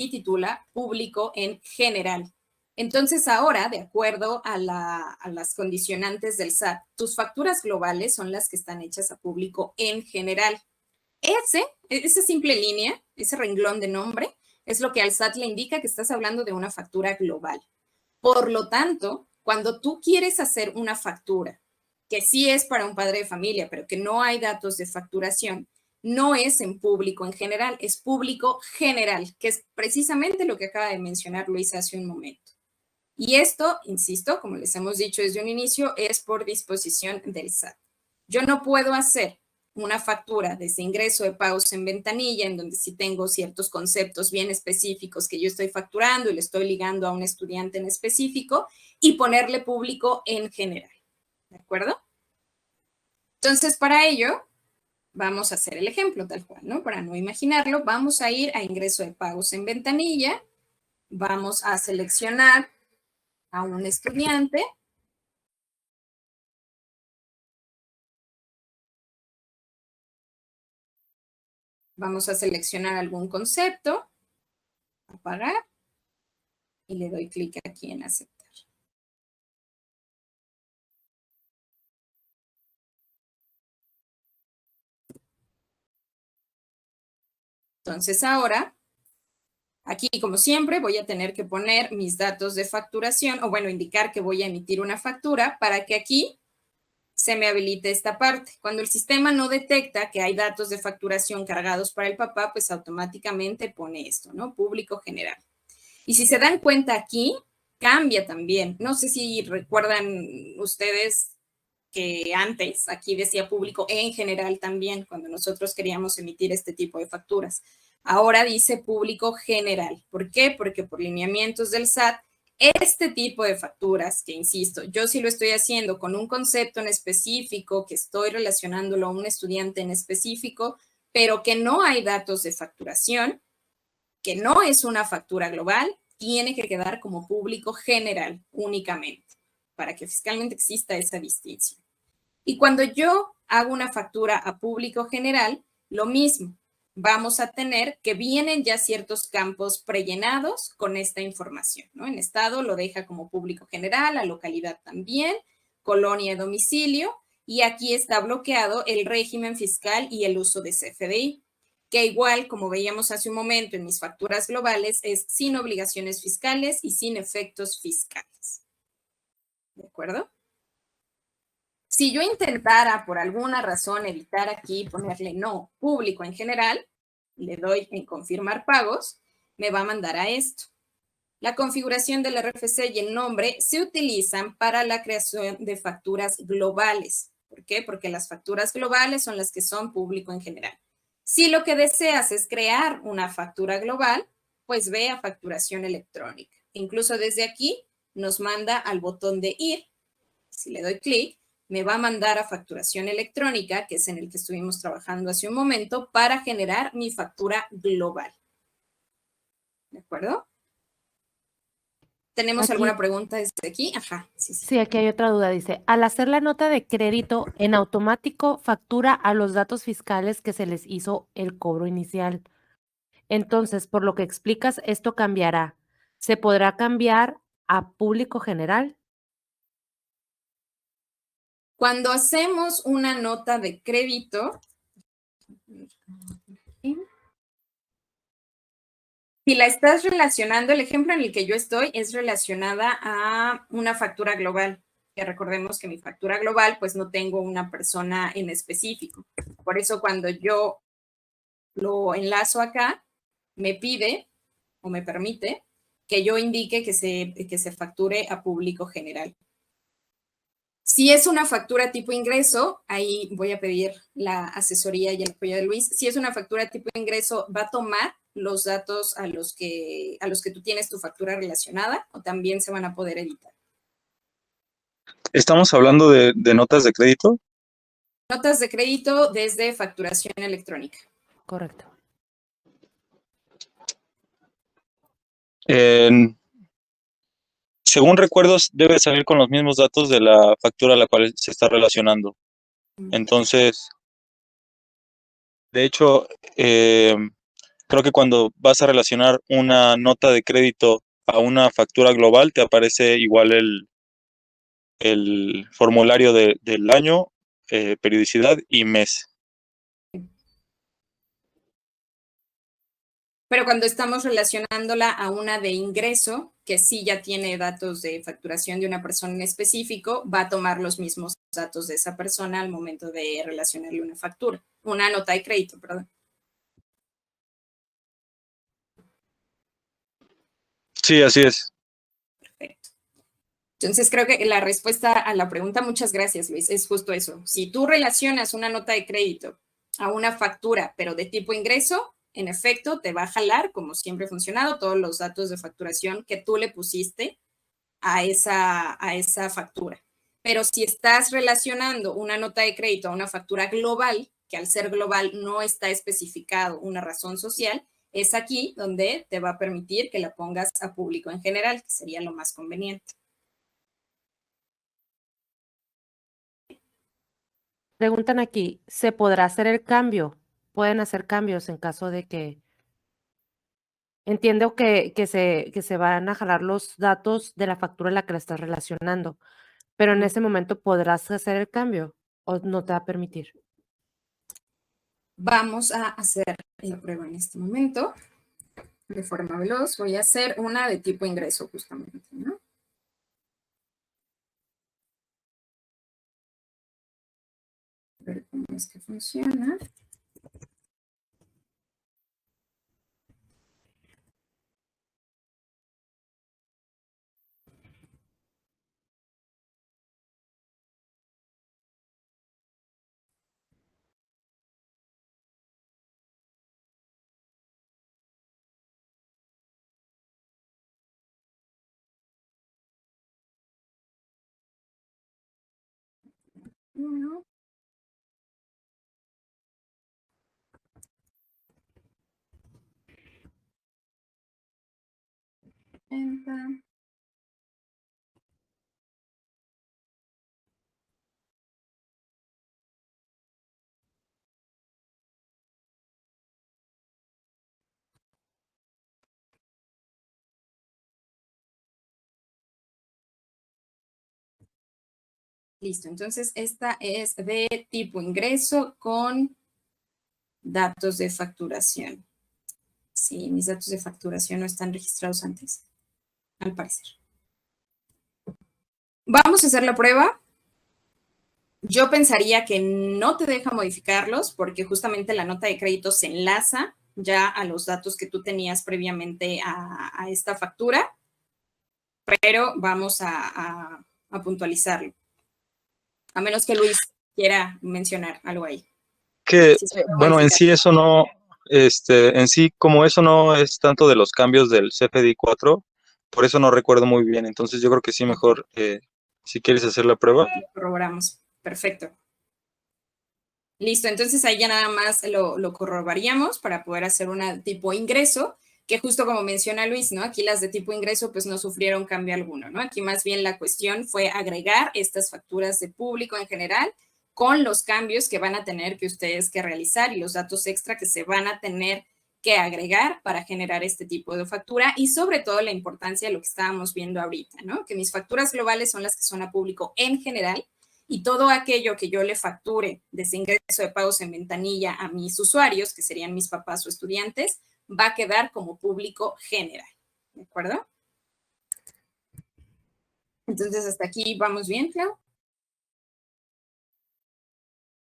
titula público en general. Entonces ahora, de acuerdo a las condicionantes del SAT, tus facturas globales son las que están hechas a público en general. Esa simple línea, ese renglón de nombre, es lo que al SAT le indica que estás hablando de una factura global. Por lo tanto, cuando tú quieres hacer una factura que sí es para un padre de familia, pero que no hay datos de facturación, no es en público en general, es público general, que es precisamente lo que acaba de mencionar Luis hace un momento. Y esto, insisto, como les hemos dicho desde un inicio, es por disposición del SAT. Yo no puedo hacer una factura desde ingreso de pagos en ventanilla, en donde sí tengo ciertos conceptos bien específicos que yo estoy facturando y le estoy ligando a un estudiante en específico y ponerle público en general. ¿De acuerdo? Entonces, para ello, vamos a hacer el ejemplo tal cual, ¿no? Para no imaginarlo, vamos a ir a ingreso de pagos en ventanilla, vamos a seleccionar a un estudiante. Vamos a seleccionar algún concepto, apagar, y le doy clic aquí en aceptar. Entonces ahora, aquí como siempre voy a tener que poner mis datos de facturación, o bueno, indicar que voy a emitir una factura para que aquí se me habilite esta parte. Cuando el sistema no detecta que hay datos de facturación cargados para el papá, pues automáticamente pone esto, ¿no? Público general. Y si se dan cuenta aquí, cambia también. No sé si recuerdan ustedes que antes aquí decía público en general también, cuando nosotros queríamos emitir este tipo de facturas. Ahora dice público general. ¿Por qué? Porque por lineamientos del SAT, este tipo de facturas, que insisto, yo sí lo estoy haciendo con un concepto en específico, que estoy relacionándolo a un estudiante en específico, pero que no hay datos de facturación, que no es una factura global, tiene que quedar como público general únicamente, para que fiscalmente exista esa distinción. Y cuando yo hago una factura a público general, lo mismo. Vamos a tener que vienen ya ciertos campos prellenados con esta información, ¿no? En estado lo deja como público general, la localidad también, colonia de domicilio, y aquí está bloqueado el régimen fiscal y el uso de CFDI, que igual, como veíamos hace un momento en mis facturas globales, es sin obligaciones fiscales y sin efectos fiscales. ¿De acuerdo? Si yo intentara por alguna razón evitar aquí ponerle no público en general, le doy en confirmar pagos, me va a mandar a esto. La configuración del RFC y el nombre se utilizan para la creación de facturas globales. ¿Por qué? Porque las facturas globales son las que son público en general. Si lo que deseas es crear una factura global, pues ve a facturación electrónica. Incluso desde aquí nos manda al botón de ir. Si le doy clic, me va a mandar a facturación electrónica, que es en el que estuvimos trabajando hace un momento, para generar mi factura global. ¿De acuerdo? ¿Tenemos Aquí- alguna pregunta desde aquí? Ajá, sí. Sí, aquí hay otra duda. Dice, al hacer la nota de crédito, en automático factura a los datos fiscales que se les hizo el cobro inicial. Entonces, por lo que explicas, esto cambiará. ¿Se podrá cambiar a público general? Cuando hacemos una nota de crédito, si la estás relacionando, el ejemplo en el que yo estoy es relacionada a una factura global, que recordemos que mi factura global, pues no tengo una persona en específico. Por eso cuando yo lo enlazo acá, me pide o me permite que yo indique que se facture a público general. Si es una factura tipo ingreso, ahí voy a pedir la asesoría y el apoyo de Luis. Si es una factura tipo ingreso, va a tomar los datos a los que tú tienes tu factura relacionada o también se van a poder editar. ¿Estamos hablando de notas de crédito? Notas de crédito desde facturación electrónica. Correcto. Según recuerdos, debe salir con los mismos datos de la factura a la cual se está relacionando. Entonces, de hecho, creo que cuando vas a relacionar una nota de crédito a una factura global, te aparece igual el formulario del año, periodicidad y mes. Pero cuando estamos relacionándola a una de ingreso, que sí ya tiene datos de facturación de una persona en específico, va a tomar los mismos datos de esa persona al momento de relacionarle una factura, una nota de crédito, perdón. Sí, así es. Perfecto. Entonces, creo que la respuesta a la pregunta, muchas gracias, Luis, es justo eso. Si tú relacionas una nota de crédito a una factura, pero de tipo ingreso, en efecto, te va a jalar, como siempre ha funcionado, todos los datos de facturación que tú le pusiste a esa factura. Pero si estás relacionando una nota de crédito a una factura global, que al ser global no está especificado una razón social, es aquí donde te va a permitir que la pongas a público en general, que sería lo más conveniente. Preguntan aquí, ¿se podrá hacer el cambio? Pueden hacer cambios en caso de que... Entiendo que se van a jalar los datos de la factura en la que la estás relacionando, pero en ese momento podrás hacer el cambio o no te va a permitir. Vamos a hacer la prueba en este momento. De forma veloz, voy a hacer una de tipo ingreso justamente, ¿no? A ver cómo es que funciona. Uno. Enter. Listo, entonces esta es de tipo ingreso con datos de facturación. Sí, mis datos de facturación no están registrados antes, al parecer. Vamos a hacer la prueba. Yo pensaría que no te deja modificarlos porque justamente la nota de crédito se enlaza ya a los datos que tú tenías previamente a esta factura, pero vamos a puntualizarlo. A menos que Luis quiera mencionar algo ahí. Que, Si se puede bueno, en modificar. sí eso no, en sí como eso no es tanto de los cambios del CFDI 4, por eso no recuerdo muy bien. Entonces yo creo que sí mejor, si quieres hacer la prueba. Corroboramos. Perfecto. Listo, entonces ahí ya nada más lo corroboraríamos para poder hacer una tipo ingreso, que justo como menciona Luis, ¿no? Aquí las de tipo ingreso pues no sufrieron cambio alguno, ¿no? Aquí más bien la cuestión fue agregar estas facturas de público en general con los cambios que van a tener que ustedes que realizar y los datos extra que se van a tener que agregar para generar este tipo de factura y sobre todo la importancia de lo que estábamos viendo ahorita, ¿no? Que mis facturas globales son las que son a público en general y todo aquello que yo le facture de ese ingreso de pagos en ventanilla a mis usuarios, que serían mis papás o estudiantes, va a quedar como público general, ¿de acuerdo? Entonces, hasta aquí vamos bien, Clau.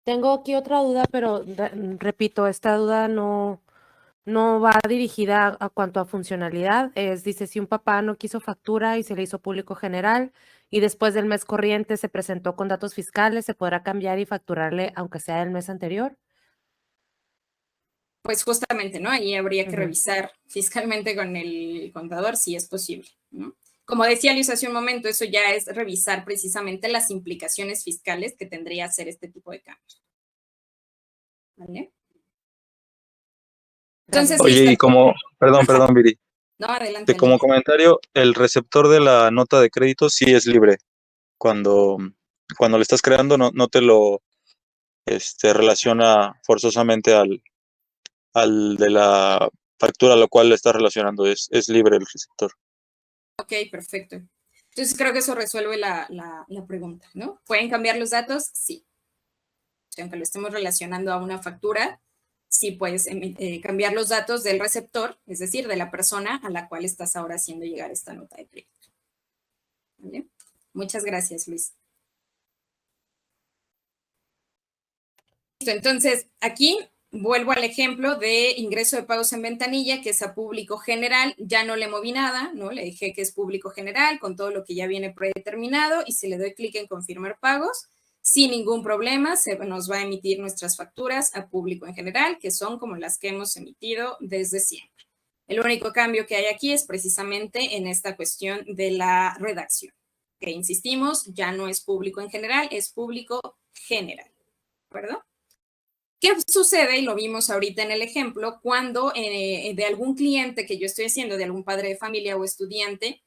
Tengo aquí otra duda, pero repito, esta duda no va dirigida a cuanto a funcionalidad. Dice, si un papá no quiso factura y se le hizo público general y después del mes corriente se presentó con datos fiscales, ¿se podrá cambiar y facturarle aunque sea del mes anterior? Pues justamente, ¿no? Ahí habría que Ujú. revisar fiscalmente con el contador si es posible, ¿no? Como decía Luis hace un momento, eso ya es revisar precisamente las implicaciones fiscales que tendría hacer este tipo de cambios. ¿Vale? Entonces, Oye, listo. y como, perdón, Viri, No, adelante. como comentario, el receptor de la nota de crédito sí es libre. Cuando le estás creando, no te lo relaciona forzosamente al de la factura a la cual le estás relacionando. Es libre el receptor. Ok, perfecto. Entonces creo que eso resuelve la pregunta, ¿no? ¿Pueden cambiar los datos? Sí. Aunque lo estemos relacionando a una factura, sí puedes cambiar los datos del receptor, es decir, de la persona a la cual estás ahora haciendo llegar esta nota de crédito. ¿Vale? Muchas gracias, Luis. Listo, entonces aquí vuelvo al ejemplo de ingreso de pagos en ventanilla, que es a público general. Ya no le moví nada, ¿no? Le dije que es público general con todo lo que ya viene predeterminado y si le doy clic en confirmar pagos, sin ningún problema, se nos va a emitir nuestras facturas a público en general, que son como las que hemos emitido desde siempre. El único cambio que hay aquí es precisamente en esta cuestión de la redacción, que insistimos, ya no es público en general, es público general, ¿de acuerdo? ¿Qué sucede? Y lo vimos ahorita en el ejemplo, cuando de algún cliente que yo estoy haciendo, de algún padre de familia o estudiante,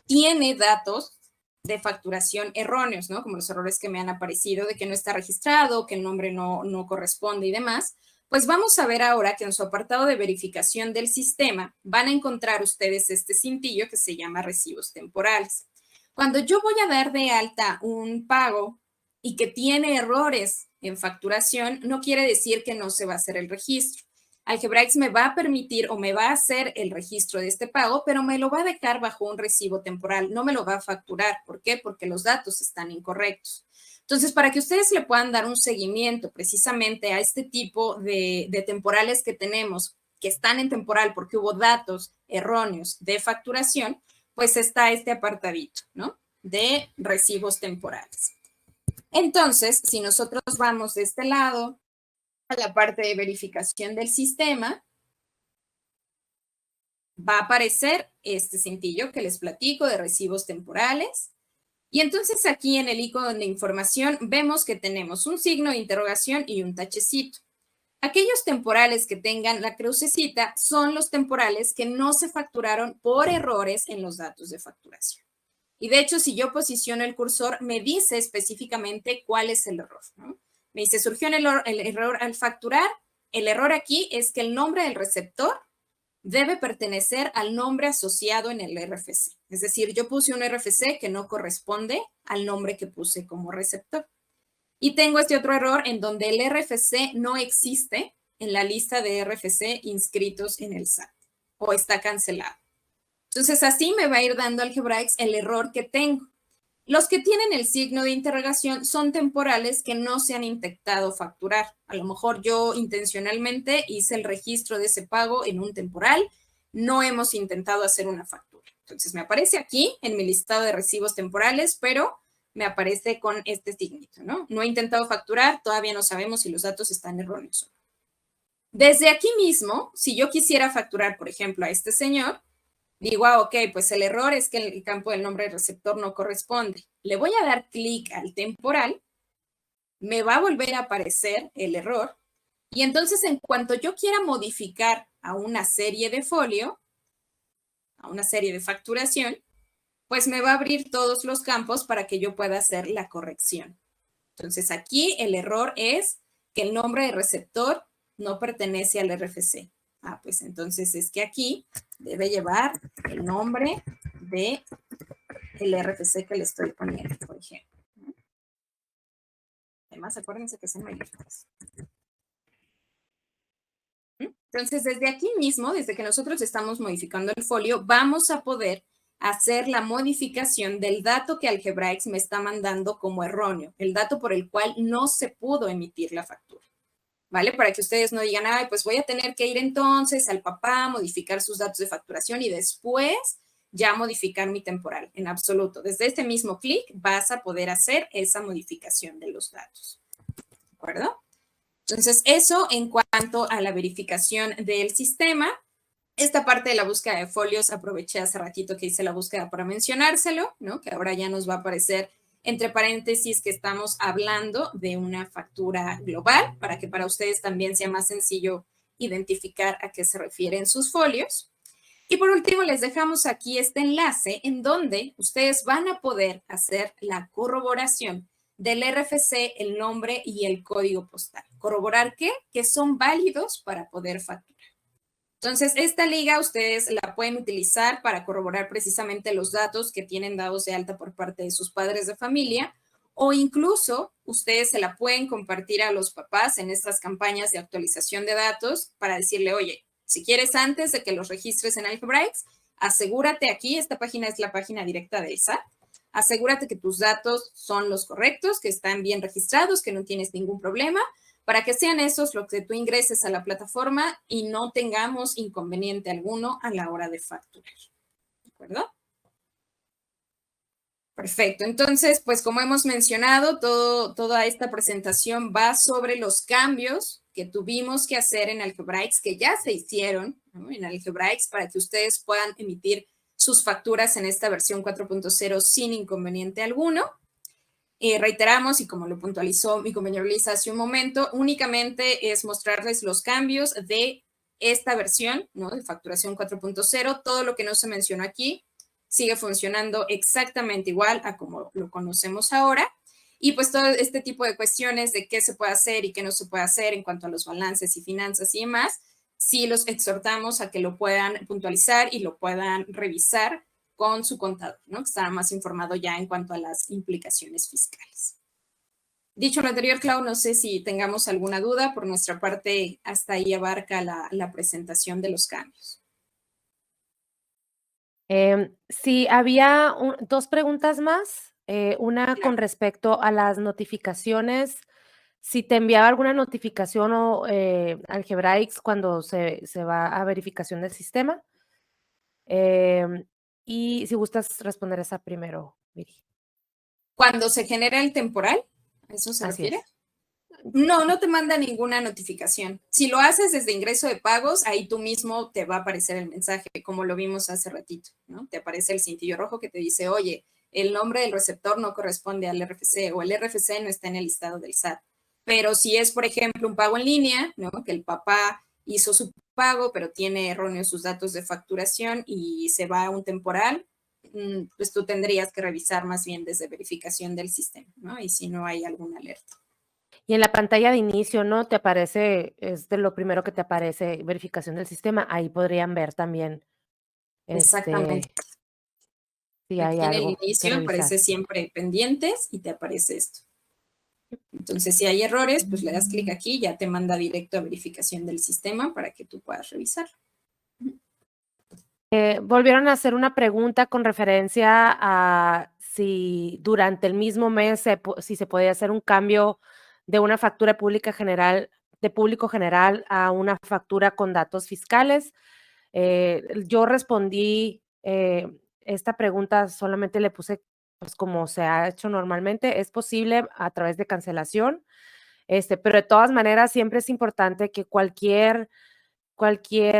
tiene datos de facturación erróneos, ¿no? Como los errores que me han aparecido de que no está registrado, que el nombre no corresponde y demás. Pues vamos a ver ahora que en su apartado de verificación del sistema van a encontrar ustedes este cintillo que se llama recibos temporales. Cuando yo voy a dar de alta un pago y que tiene errores en facturación, no quiere decir que no se va a hacer el registro. Algebraics me va a permitir o me va a hacer el registro de este pago, pero me lo va a dejar bajo un recibo temporal, no me lo va a facturar. ¿Por qué? Porque los datos están incorrectos. Entonces, para que ustedes le puedan dar un seguimiento precisamente a este tipo de temporales que tenemos, que están en temporal porque hubo datos erróneos de facturación, pues está este apartadito, ¿no? De recibos temporales. Entonces, si nosotros vamos de este lado a la parte de verificación del sistema, va a aparecer este cintillo que les platico de recibos temporales. Y entonces aquí en el icono de información vemos que tenemos un signo de interrogación y un tachecito. Aquellos temporales que tengan la crucecita son los temporales que no se facturaron por errores en los datos de facturación. Y de hecho, si yo posiciono el cursor, me dice específicamente cuál es el error, ¿no? Me dice, surgió el error al facturar. El error aquí es que el nombre del receptor debe pertenecer al nombre asociado en el RFC. Es decir, yo puse un RFC que no corresponde al nombre que puse como receptor. Y tengo este otro error en donde el RFC no existe en la lista de RFC inscritos en el SAT o está cancelado. Entonces, así me va a ir dando Algebraics el error que tengo. Los que tienen el signo de interrogación son temporales que no se han intentado facturar. A lo mejor yo intencionalmente hice el registro de ese pago en un temporal, no hemos intentado hacer una factura. Entonces, me aparece aquí en mi listado de recibos temporales, pero me aparece con este signito, ¿no? No he intentado facturar, todavía no sabemos si los datos están erróneos o no. Desde aquí mismo, si yo quisiera facturar, por ejemplo, a este señor, digo, ok, pues el error es que el campo del nombre del receptor no corresponde. Le voy a dar clic al temporal me va a volver a aparecer el error. Y entonces, en cuanto yo quiera modificar a una serie de folio, a una serie de facturación, pues me va a abrir todos los campos para que yo pueda hacer la corrección. Entonces, aquí el error es que el nombre de receptor no pertenece al RFC. Ah, pues entonces es que aquí debe llevar el nombre de el RFC que le estoy poniendo, por ejemplo. Además, acuérdense que son mayúsculas. Entonces, desde aquí mismo, desde que nosotros estamos modificando el folio, vamos a poder hacer la modificación del dato que Algebraics me está mandando como erróneo, el dato por el cual no se pudo emitir la factura. ¿Vale? Para que ustedes no digan, ay, pues voy a tener que ir entonces al papá, modificar sus datos de facturación y después ya modificar mi temporal. En absoluto. Desde este mismo clic vas a poder hacer esa modificación de los datos. ¿De acuerdo? Entonces, eso en cuanto a la verificación del sistema. Esta parte de la búsqueda de folios, aproveché hace ratito que hice la búsqueda para mencionárselo, ¿no? Que ahora ya nos va a aparecer entre paréntesis que estamos hablando de una factura global, para que para ustedes también sea más sencillo identificar a qué se refieren sus folios. Y por último, les dejamos aquí este enlace en donde ustedes van a poder hacer la corroboración del RFC, el nombre y el código postal. ¿Corroborar qué? Que son válidos para poder facturar. Entonces, esta liga ustedes la pueden utilizar para corroborar precisamente los datos que tienen dados de alta por parte de sus padres de familia, o incluso ustedes se la pueden compartir a los papás en estas campañas de actualización de datos para decirle, oye, si quieres antes de que los registres en Algebraics, asegúrate aquí, esta página es la página directa del SAT, asegúrate que tus datos son los correctos, que están bien registrados, que no tienes ningún problema, para que sean esos los que tú ingreses a la plataforma y no tengamos inconveniente alguno a la hora de facturar. ¿De acuerdo? Perfecto. Entonces, pues como hemos mencionado, toda esta presentación va sobre los cambios que tuvimos que hacer en Algebraics, que ya se hicieron, ¿no? En Algebraics para que ustedes puedan emitir sus facturas en esta versión 4.0 sin inconveniente alguno. Reiteramos, y como lo puntualizó mi compañero Lisa hace un momento, únicamente es mostrarles los cambios de esta versión, ¿no? De facturación 4.0. Todo lo que no se mencionó aquí sigue funcionando exactamente igual a como lo conocemos ahora. Y pues todo este tipo de cuestiones de qué se puede hacer y qué no se puede hacer en cuanto a los balances y finanzas y demás, sí los exhortamos a que lo puedan puntualizar y lo puedan revisar con su contador, ¿no? Que estará más informado ya en cuanto a las implicaciones fiscales. Dicho lo anterior, Clau, no sé si tengamos alguna duda. Por nuestra parte, hasta ahí abarca la presentación de los cambios. Sí, había dos preguntas más. Una Claro. con respecto a las notificaciones. Si te enviaba alguna notificación o Algebraics cuando se va a verificación del sistema. Y si gustas responder esa primero, Viri. Cuando se genera el temporal, ¿a eso se Así refiere? es. No, no te manda ninguna notificación. Si lo haces desde ingreso de pagos, ahí tú mismo te va a aparecer el mensaje, como lo vimos hace ratito, ¿no? Te aparece el cintillo rojo que te dice, oye, el nombre del receptor no corresponde al RFC o el RFC no está en el listado del SAT. Pero si es, por ejemplo, un pago en línea, ¿no? Que el papá hizo su pago, pero tiene erróneos sus datos de facturación y se va a un temporal, pues tú tendrías que revisar más bien desde verificación del sistema, ¿no? Y si no hay alguna alerta. Y en la pantalla de inicio, ¿no? Te aparece, es de lo primero que te aparece, verificación del sistema. Ahí podrían ver también Exactamente. si hay Aquí en el algo que inicio revisar. aparece siempre pendientes y te aparece esto. Entonces, si hay errores, pues le das clic aquí y ya te manda directo a verificación del sistema para que tú puedas revisar. Volvieron a hacer una pregunta con referencia a si durante el mismo mes si se podía hacer un cambio de una factura pública general, de público general a una factura con datos fiscales. Yo respondí esta pregunta, solamente le puse pues como se ha hecho normalmente, es posible a través de cancelación, pero de todas maneras siempre es importante que cualquier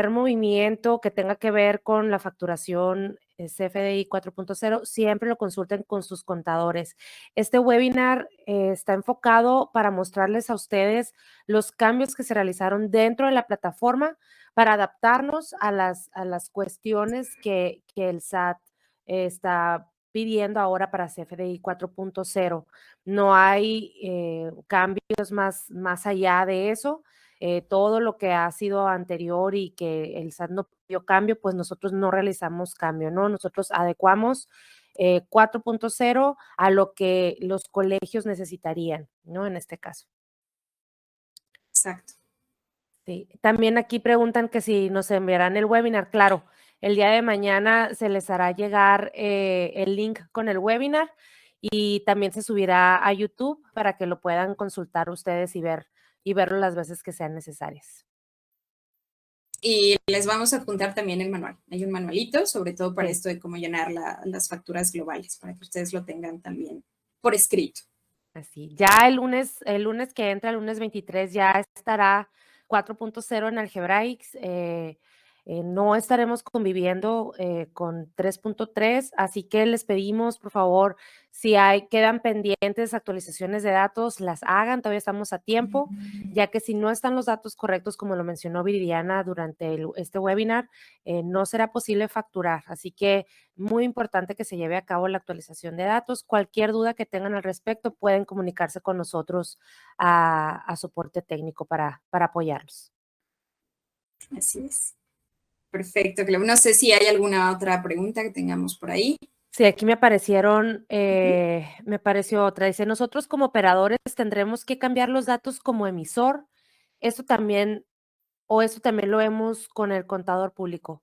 movimiento que tenga que ver con la facturación CFDI 4.0, siempre lo consulten con sus contadores. Este webinar está enfocado para mostrarles a ustedes los cambios que se realizaron dentro de la plataforma para adaptarnos a las cuestiones que el SAT está pidiendo ahora para CFDI 4.0. No hay cambios más allá de eso. Todo lo que ha sido anterior y que el SAT no pidió cambio, pues nosotros no realizamos cambio, ¿no? Nosotros adecuamos 4.0 a lo que los colegios necesitarían, ¿no? En este caso. Exacto. Sí. También aquí preguntan que si nos enviarán el webinar. Claro, el día de mañana se les hará llegar el link con el webinar y también se subirá a YouTube para que lo puedan consultar ustedes y verlo las veces que sean necesarias. Y les vamos a adjuntar también el manual. Hay un manualito, sobre todo para Sí. esto de cómo llenar las facturas globales, para que ustedes lo tengan también por escrito. Así, ya el lunes que entra, el lunes 23, ya estará 4.0 en Algebraics. No estaremos conviviendo con 3.3, así que les pedimos, por favor, si quedan pendientes actualizaciones de datos, las hagan, todavía estamos a tiempo, ya que si no están los datos correctos, como lo mencionó Viridiana durante este webinar, no será posible facturar. Así que muy importante que se lleve a cabo la actualización de datos. Cualquier duda que tengan al respecto, pueden comunicarse con nosotros a soporte técnico para apoyarlos. Así es. Perfecto, Clau. No sé si hay alguna otra pregunta que tengamos por ahí. Sí, aquí me apareció otra. Dice, nosotros como operadores tendremos que cambiar los datos como emisor. Esto también lo vemos con el contador público.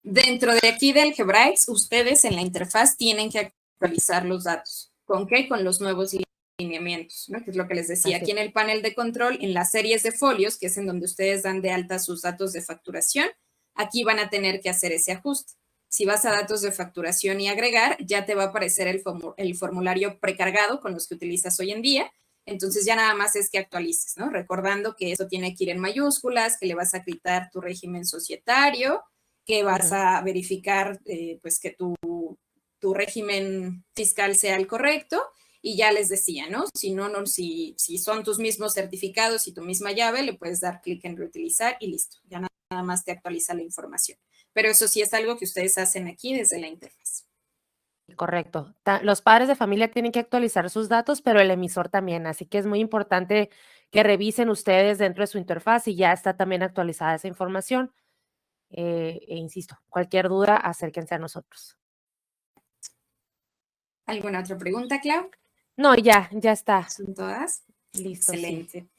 Dentro de aquí de Algebraics, ustedes en la interfaz tienen que actualizar los datos. ¿Con qué? Con los nuevos lineamientos, ¿no? Que es lo que les decía. Así. Aquí en el panel de control, en las series de folios, que es en donde ustedes dan de alta sus datos de facturación, aquí van a tener que hacer ese ajuste. Si vas a datos de facturación y agregar, ya te va a aparecer el formulario precargado con los que utilizas hoy en día. Entonces ya nada más es que actualices, ¿no? Recordando que eso tiene que ir en mayúsculas, que le vas a quitar tu régimen societario, que vas a verificar pues que tu régimen fiscal sea el correcto. Y ya les decía, ¿no? Si son tus mismos certificados y tu misma llave, le puedes dar clic en reutilizar y listo. Ya nada más te actualiza la información. Pero eso sí es algo que ustedes hacen aquí desde la interfaz. Correcto. Los padres de familia tienen que actualizar sus datos, pero el emisor también. Así que es muy importante que revisen ustedes dentro de su interfaz y ya está también actualizada esa información. Insisto, cualquier duda, acérquense a nosotros. ¿Alguna otra pregunta, Clau? No, ya está. ¿Son todas? Listo. Excelente. Sí.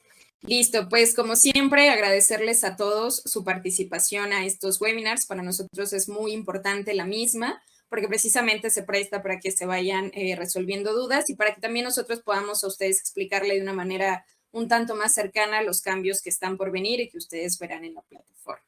Listo, pues como siempre, agradecerles a todos su participación a estos webinars. Para nosotros es muy importante la misma, porque precisamente se presta para que se vayan resolviendo dudas y para que también nosotros podamos a ustedes explicarle de una manera un tanto más cercana los cambios que están por venir y que ustedes verán en la plataforma.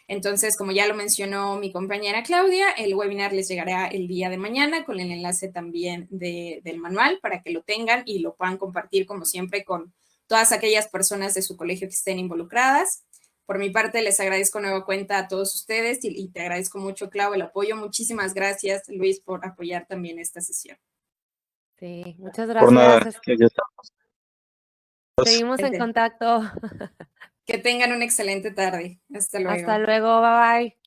Entonces, como ya lo mencionó mi compañera Claudia, el webinar les llegará el día de mañana con el enlace también del manual para que lo tengan y lo puedan compartir como siempre con todas aquellas personas de su colegio que estén involucradas. Por mi parte, les agradezco nueva cuenta a todos ustedes y te agradezco mucho, Clau, el apoyo. Muchísimas gracias, Luis, por apoyar también esta sesión. Sí, muchas Por nada, gracias. que ya estamos. Seguimos en contacto. Que tengan una excelente tarde. Hasta luego. Hasta luego, bye bye.